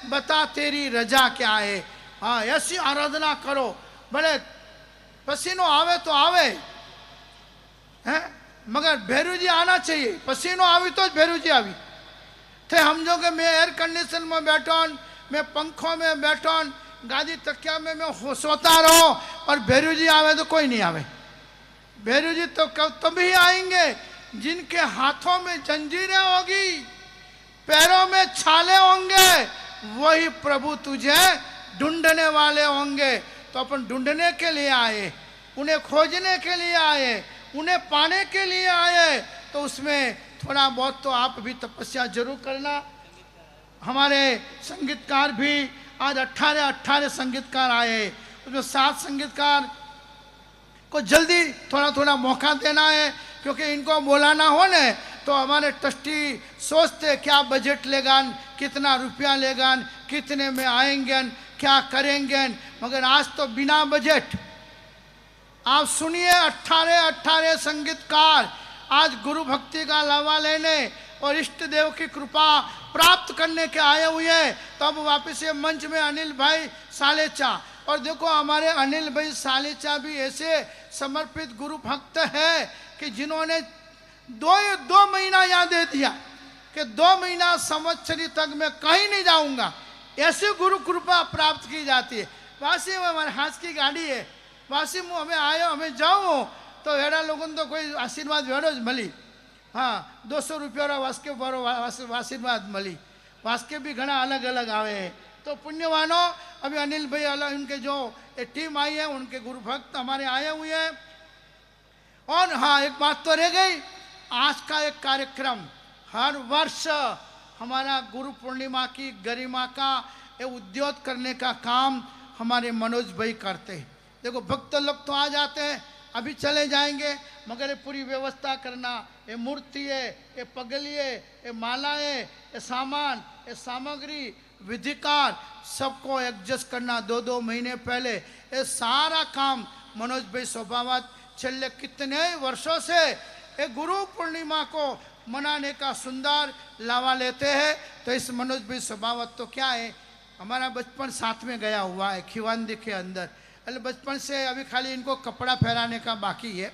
बता तेरी रजा क्या है। हाँ, ऐसी आराधना करो, भले पसीनो आवे तो आवे हैं, मगर भैरू जी आना चाहिए। पसीनो आवी तो भैरू जी आवी थे। हम जो कि मैं एयर कंडीशन में बैठोन, मैं पंखों में बैठोन, गादी तकिया में मैं सोता रहो और भैरू जी आवे तो कोई नहीं आवे। भैरू जी तो तभी आएंगे जिनके हाथों में जंजीरें होगी, पैरों में छाले होंगे, वही प्रभु तुझे ढूंढने वाले होंगे। तो अपन ढूंढने के लिए आए, उन्हें खोजने के लिए आए, उन्हें पाने के लिए आए, तो उसमें थोड़ा बहुत तो आप भी तपस्या जरूर करना। हमारे संगीतकार भी आज 18 संगीतकार आए, उसमें 7 संगीतकार को जल्दी थोड़ा थोड़ा मौका देना है, क्योंकि इनको बोलाना हो न तो हमारे ट्रस्टी सोचते क्या बजट लेगा, कितना रुपया लेगा, कितने में आएंगे, क्या करेंगे, मगर आज तो बिना बजट। आप सुनिए 18 संगीतकार आज गुरु भक्ति का लावा लेने और इष्ट देव की कृपा प्राप्त करने के आए हुए हैं। तो अब वापस ये मंच में अनिल भाई सालेचा, और देखो हमारे अनिल भाई सालेचा भी ऐसे समर्पित गुरु भक्त है कि जिन्होंने 2 महीना यहाँ दे दिया कि 2 महीना संवत्सरी तक मैं कहीं नहीं जाऊंगा, ऐसी गुरु कृपा प्राप्त की जाती है। वासी में हमारे हाथ की गाड़ी है, वासी मुँह हमें आयो हमें जाऊँ तो हेड़ा लोगों तो कोई आशीर्वाद वेड़ो ज मिली। हाँ, 200 रुपया वास्के बड़ो आशीर्वाद मिली। वास्के भी घना अलग अलग आवे हैं। तो पुण्यवानों, अभी अनिल भाई अलग उनके जो टीम आई है, उनके गुरु भक्त हमारे आए हुए हैं। और हाँ, एक बात तो रह गई, आज का एक कार्यक्रम हर वर्ष हमारा गुरु पूर्णिमा की गरिमा का ये उद्योग करने का काम हमारे मनोज भाई करते हैं। देखो भक्त लोग तो आ जाते हैं, अभी चले जाएंगे, मगर ये पूरी व्यवस्था करना, ये मूर्ति है, ये पगलिए, ये मालाएं, ये सामान, ये सामग्री, विधिकार, सबको एडजस्ट करना 2-2 महीने पहले, ये सारा काम मनोज भाई स्वभावत चले कितने वर्षों से ये गुरु पूर्णिमा को मनाने का सुंदर लावा लेते हैं। तो इस मनोज भाई स्वभावत तो क्या है, हमारा बचपन साथ में गया हुआ है खिवांदी के अंदर, बचपन से अभी खाली इनको कपड़ा पहनाने का बाकी है,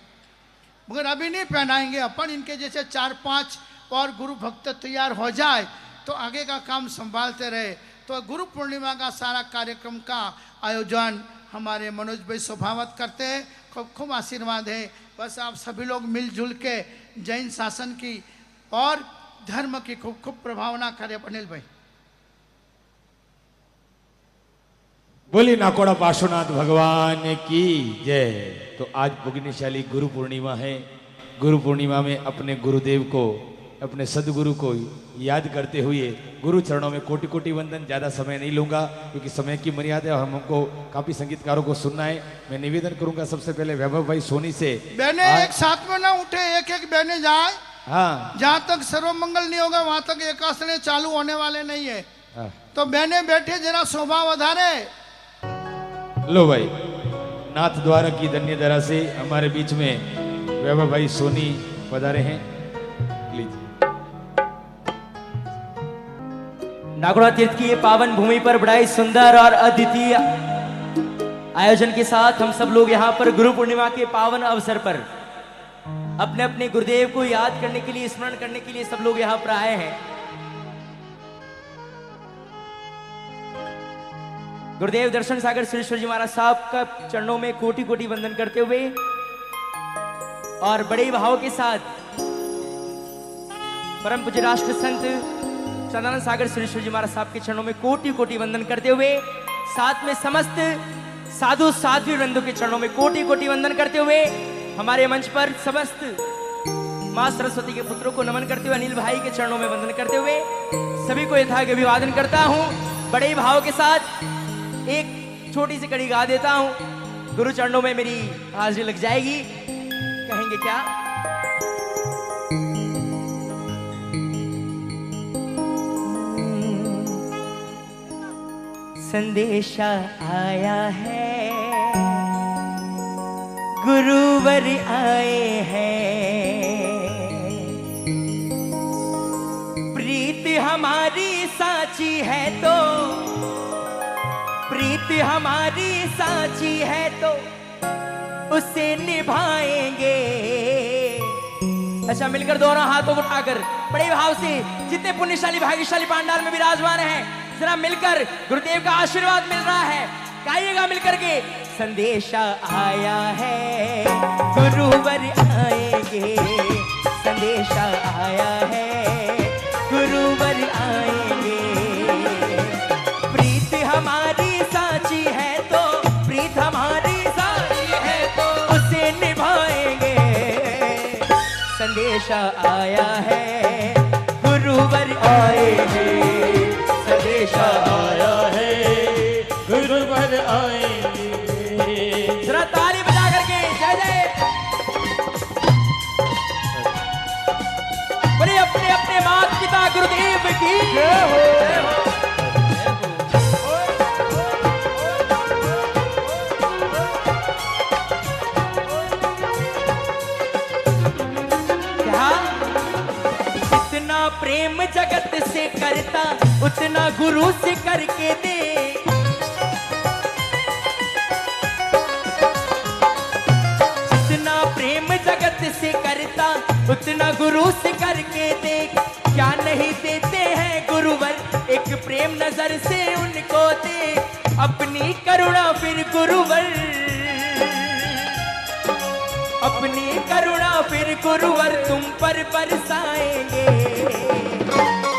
मगर अभी नहीं पहनाएंगे अपन। इनके जैसे 4-5 और गुरु भक्त तैयार हो जाए तो आगे का काम संभालते रहे। तो गुरु पूर्णिमा का सारा कार्यक्रम का आयोजन हमारे मनोज भाई स्वभावत करते हैं। खूब खूब आशीर्वाद है। बस आप सभी लोग मिलजुल के जैन शासन की और धर्म की खूब खूब प्रभावना करें। अनिल भाई बोली नाकोड़ा पार्श्वनाथ भगवान की जय। तो आज पुण्यशाली गुरु पूर्णिमा है। गुरु पूर्णिमा में अपने गुरुदेव को, अपने सदगुरु को याद करते हुए गुरु चरणों में कोटि कोटि वंदन। ज़्यादा समय नहीं लूंगा क्योंकि समय की मर्यादा है और हमको काफी संगीतकारों को सुनना है। मैं निवेदन करूंगा सबसे पहले वैभव भाई सोनी से। बहने एक साथ में ना उठे, एक एक बहने जाए। हाँ, जहाँ तक सर्वमंगल नहीं होगा वहां तक एकासने चालू होने वाले नहीं है। हाँ। तो बहने बैठे जरा शोभा वधारे। लो भाई, नाथ द्वारा की धन्य धरा से हमारे बीच में वैभव भाई सोनी पधारे हैं। लीजिए। नागौड़ा तीर्थ की ये पावन भूमि पर बड़ा ही सुंदर और अद्वितीय आयोजन के साथ हम सब लोग यहाँ पर गुरु पूर्णिमा के पावन अवसर पर अपने अपने गुरुदेव को याद करने के लिए, स्मरण करने के लिए सब लोग यहाँ पर आए हैं। गुरुदेव दर्शन सागर सुरेश्वर जी महाराज साहब का चरणों में कोटि कोटि वंदन करते हुए और बड़े भाव के साथ परम पूज्य राष्ट्र संत सदानंद सागर सुरेश्वर जी महाराज साहब के चरणों में कोटि कोटि वंदन करते हुए, साथ में समस्त साधु साध्वी वृंदों के चरणों में कोटि कोटि वंदन करते हुए, हमारे मंच पर समस्त मां सरस्वती के पुत्रों को नमन करते हुए, अनिल भाई के चरणों में वंदन करते हुए सभी को यथायोग्य अभिवादन करता हूं। बड़े भाव के साथ एक छोटी सी कड़ी गा देता हूं, गुरु चरणों में मेरी हाजिरी लग जाएगी। कहेंगे क्या? संदेशा आया है, गुरुवर आए हैं, प्रीत हमारी साची है तो, प्रीत हमारी साची है तो उसे निभाएंगे। अच्छा, मिलकर दोनों हाथों को उठाकर बड़े भाव से जितने पुण्यशाली भाग्यशाली पांडाल में विराजमान हैं, जरा मिलकर गुरुदेव का आशीर्वाद मिल रहा है, गाइएगा मिलकर के। संदेशा आया है, गुरुवर आएंगे, संदेशा आया है, गुरुवर आएंगे, प्रीत हमारी साची है तो, प्रीत हमारी साची है तो उसे निभाएंगे। संदेशा आया है, गुरुवर आए हैं, संदेशा आया है, गुरुवर आएंगे। जरा ताली बजा करके जय जय बोले अपने अपने माता पिता गुरुदेव की जय हो। जितना प्रेम जगत से करता उतना गुरु से करके दे, जितना प्रेम जगत से करता उतना गुरु से करके दे। क्या नहीं देते हैं गुरुवर, एक प्रेम नजर से उनको दे, अपनी करुणा फिर गुरुवर, अपनी करुणा फिर गुरुवर तुम पर बरसाएंगे।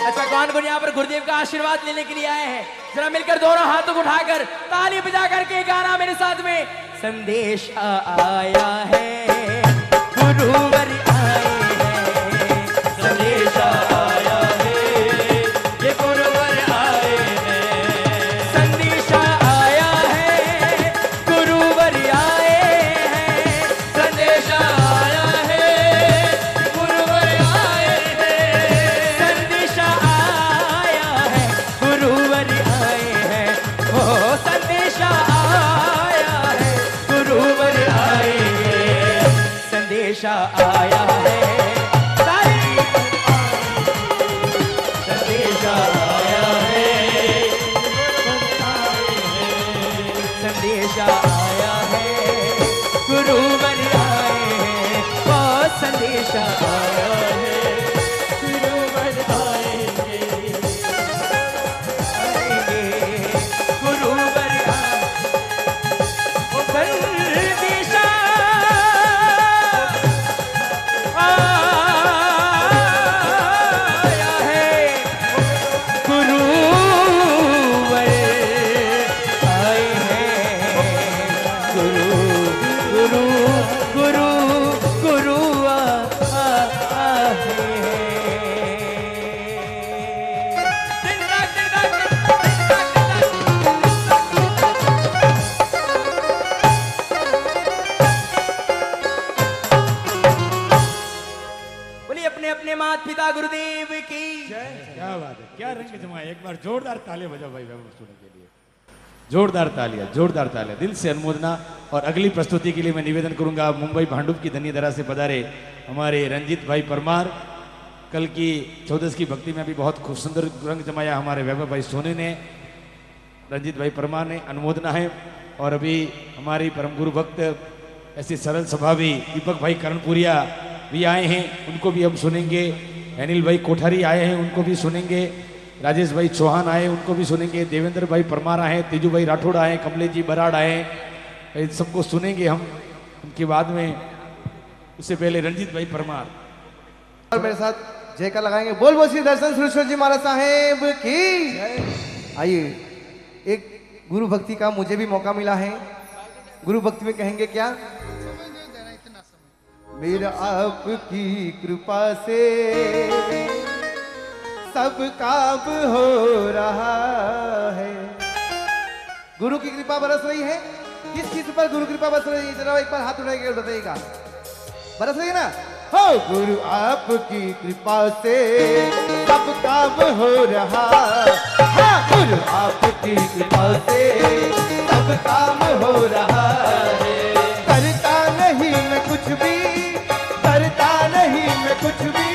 अच्छा, कौन कौन यहाँ पर गुरुदेव का आशीर्वाद लेने के लिए आए हैं? जरा मिलकर दोनों हाथों को उठाकर ताली बजा करके गाना मेरे साथ में। संदेशा आया है, गुरुवर आए हैं, संदेशा आया है, ये गुरुवर आए हैं, संदेशा आया है, गुरुवर आए हैं, संदेशा आया है, गुरुवर आए हैं, संदेशा आया है, गुरुवर आए हैं, ओ संदेशा आया है, गुरुवर आएंगे, संदेशा आया है, संदेशा आया है, संदेशा आया है, गुरुवर आए हैं, ओ संदेशा आया है, गुरुवर आएंगे, गुरुवर संदेशा आया है, गुरुवर आए हैं। अपने माता पिता गुरुदेव की। क्या बात है, क्या रंग जमाए। एक बार जोरदार तालियां बजाओ भाई वैभव स्टूडियो के लिए। जोरदार तालियां, जोरदार तालियां, दिल से अनुमोदना। और अगली प्रस्तुति के लिए मैं निवेदन करूंगा मुंबई भांडुप की धन्यधरा से पधारे हमारे रंजीत भाई परमार। कल की चौदस की भक्ति में भी बहुत खूब सुंदर रंग जमाया हमारे वैभव भाई सोनी ने, रंजीत भाई परमार ने, अनुमोदना है। और अभी हमारी परम गुरु भक्त ऐसी सरल स्वभावी दीपक भाई करणपुरिया भी आए हैं, उनको भी हम सुनेंगे। अनिल भाई कोठारी आए हैं, उनको भी सुनेंगे। राजेश भाई चौहान आए, उनको भी सुनेंगे। देवेंद्र भाई परमार आए, तेजू भाई राठौड़ आए, कमलेश जी बराड़ आए, इन सबको सुनेंगे हम उनके बाद में। उससे पहले रंजीत भाई परमार और मेरे साथ जयकार लगाएंगे। बोल बोल श्री दर्शन सुरेश्वर जी महाराज साहेब की। आइए, एक गुरु भक्ति का मुझे भी मौका मिला है। गुरु भक्ति में कहेंगे क्या? मेरा आपकी कृपा से सब काम हो रहा है। गुरु की कृपा बरस रही है। किस किस पर गुरु कृपा बरस रही है? जरा एक बार हाथ उठाइए, बताइएगा। बरस रही है ना? हो गुरु आपकी कृपा से सब काम हो रहा। हाँ, गुरु आपकी कृपा से सब काम हो रहा है। करता नहीं मैं कुछ भी, करता नहीं मैं कुछ भी,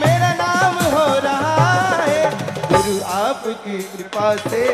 मेरा नाम हो रहा है। गुरु आपकी कृपा से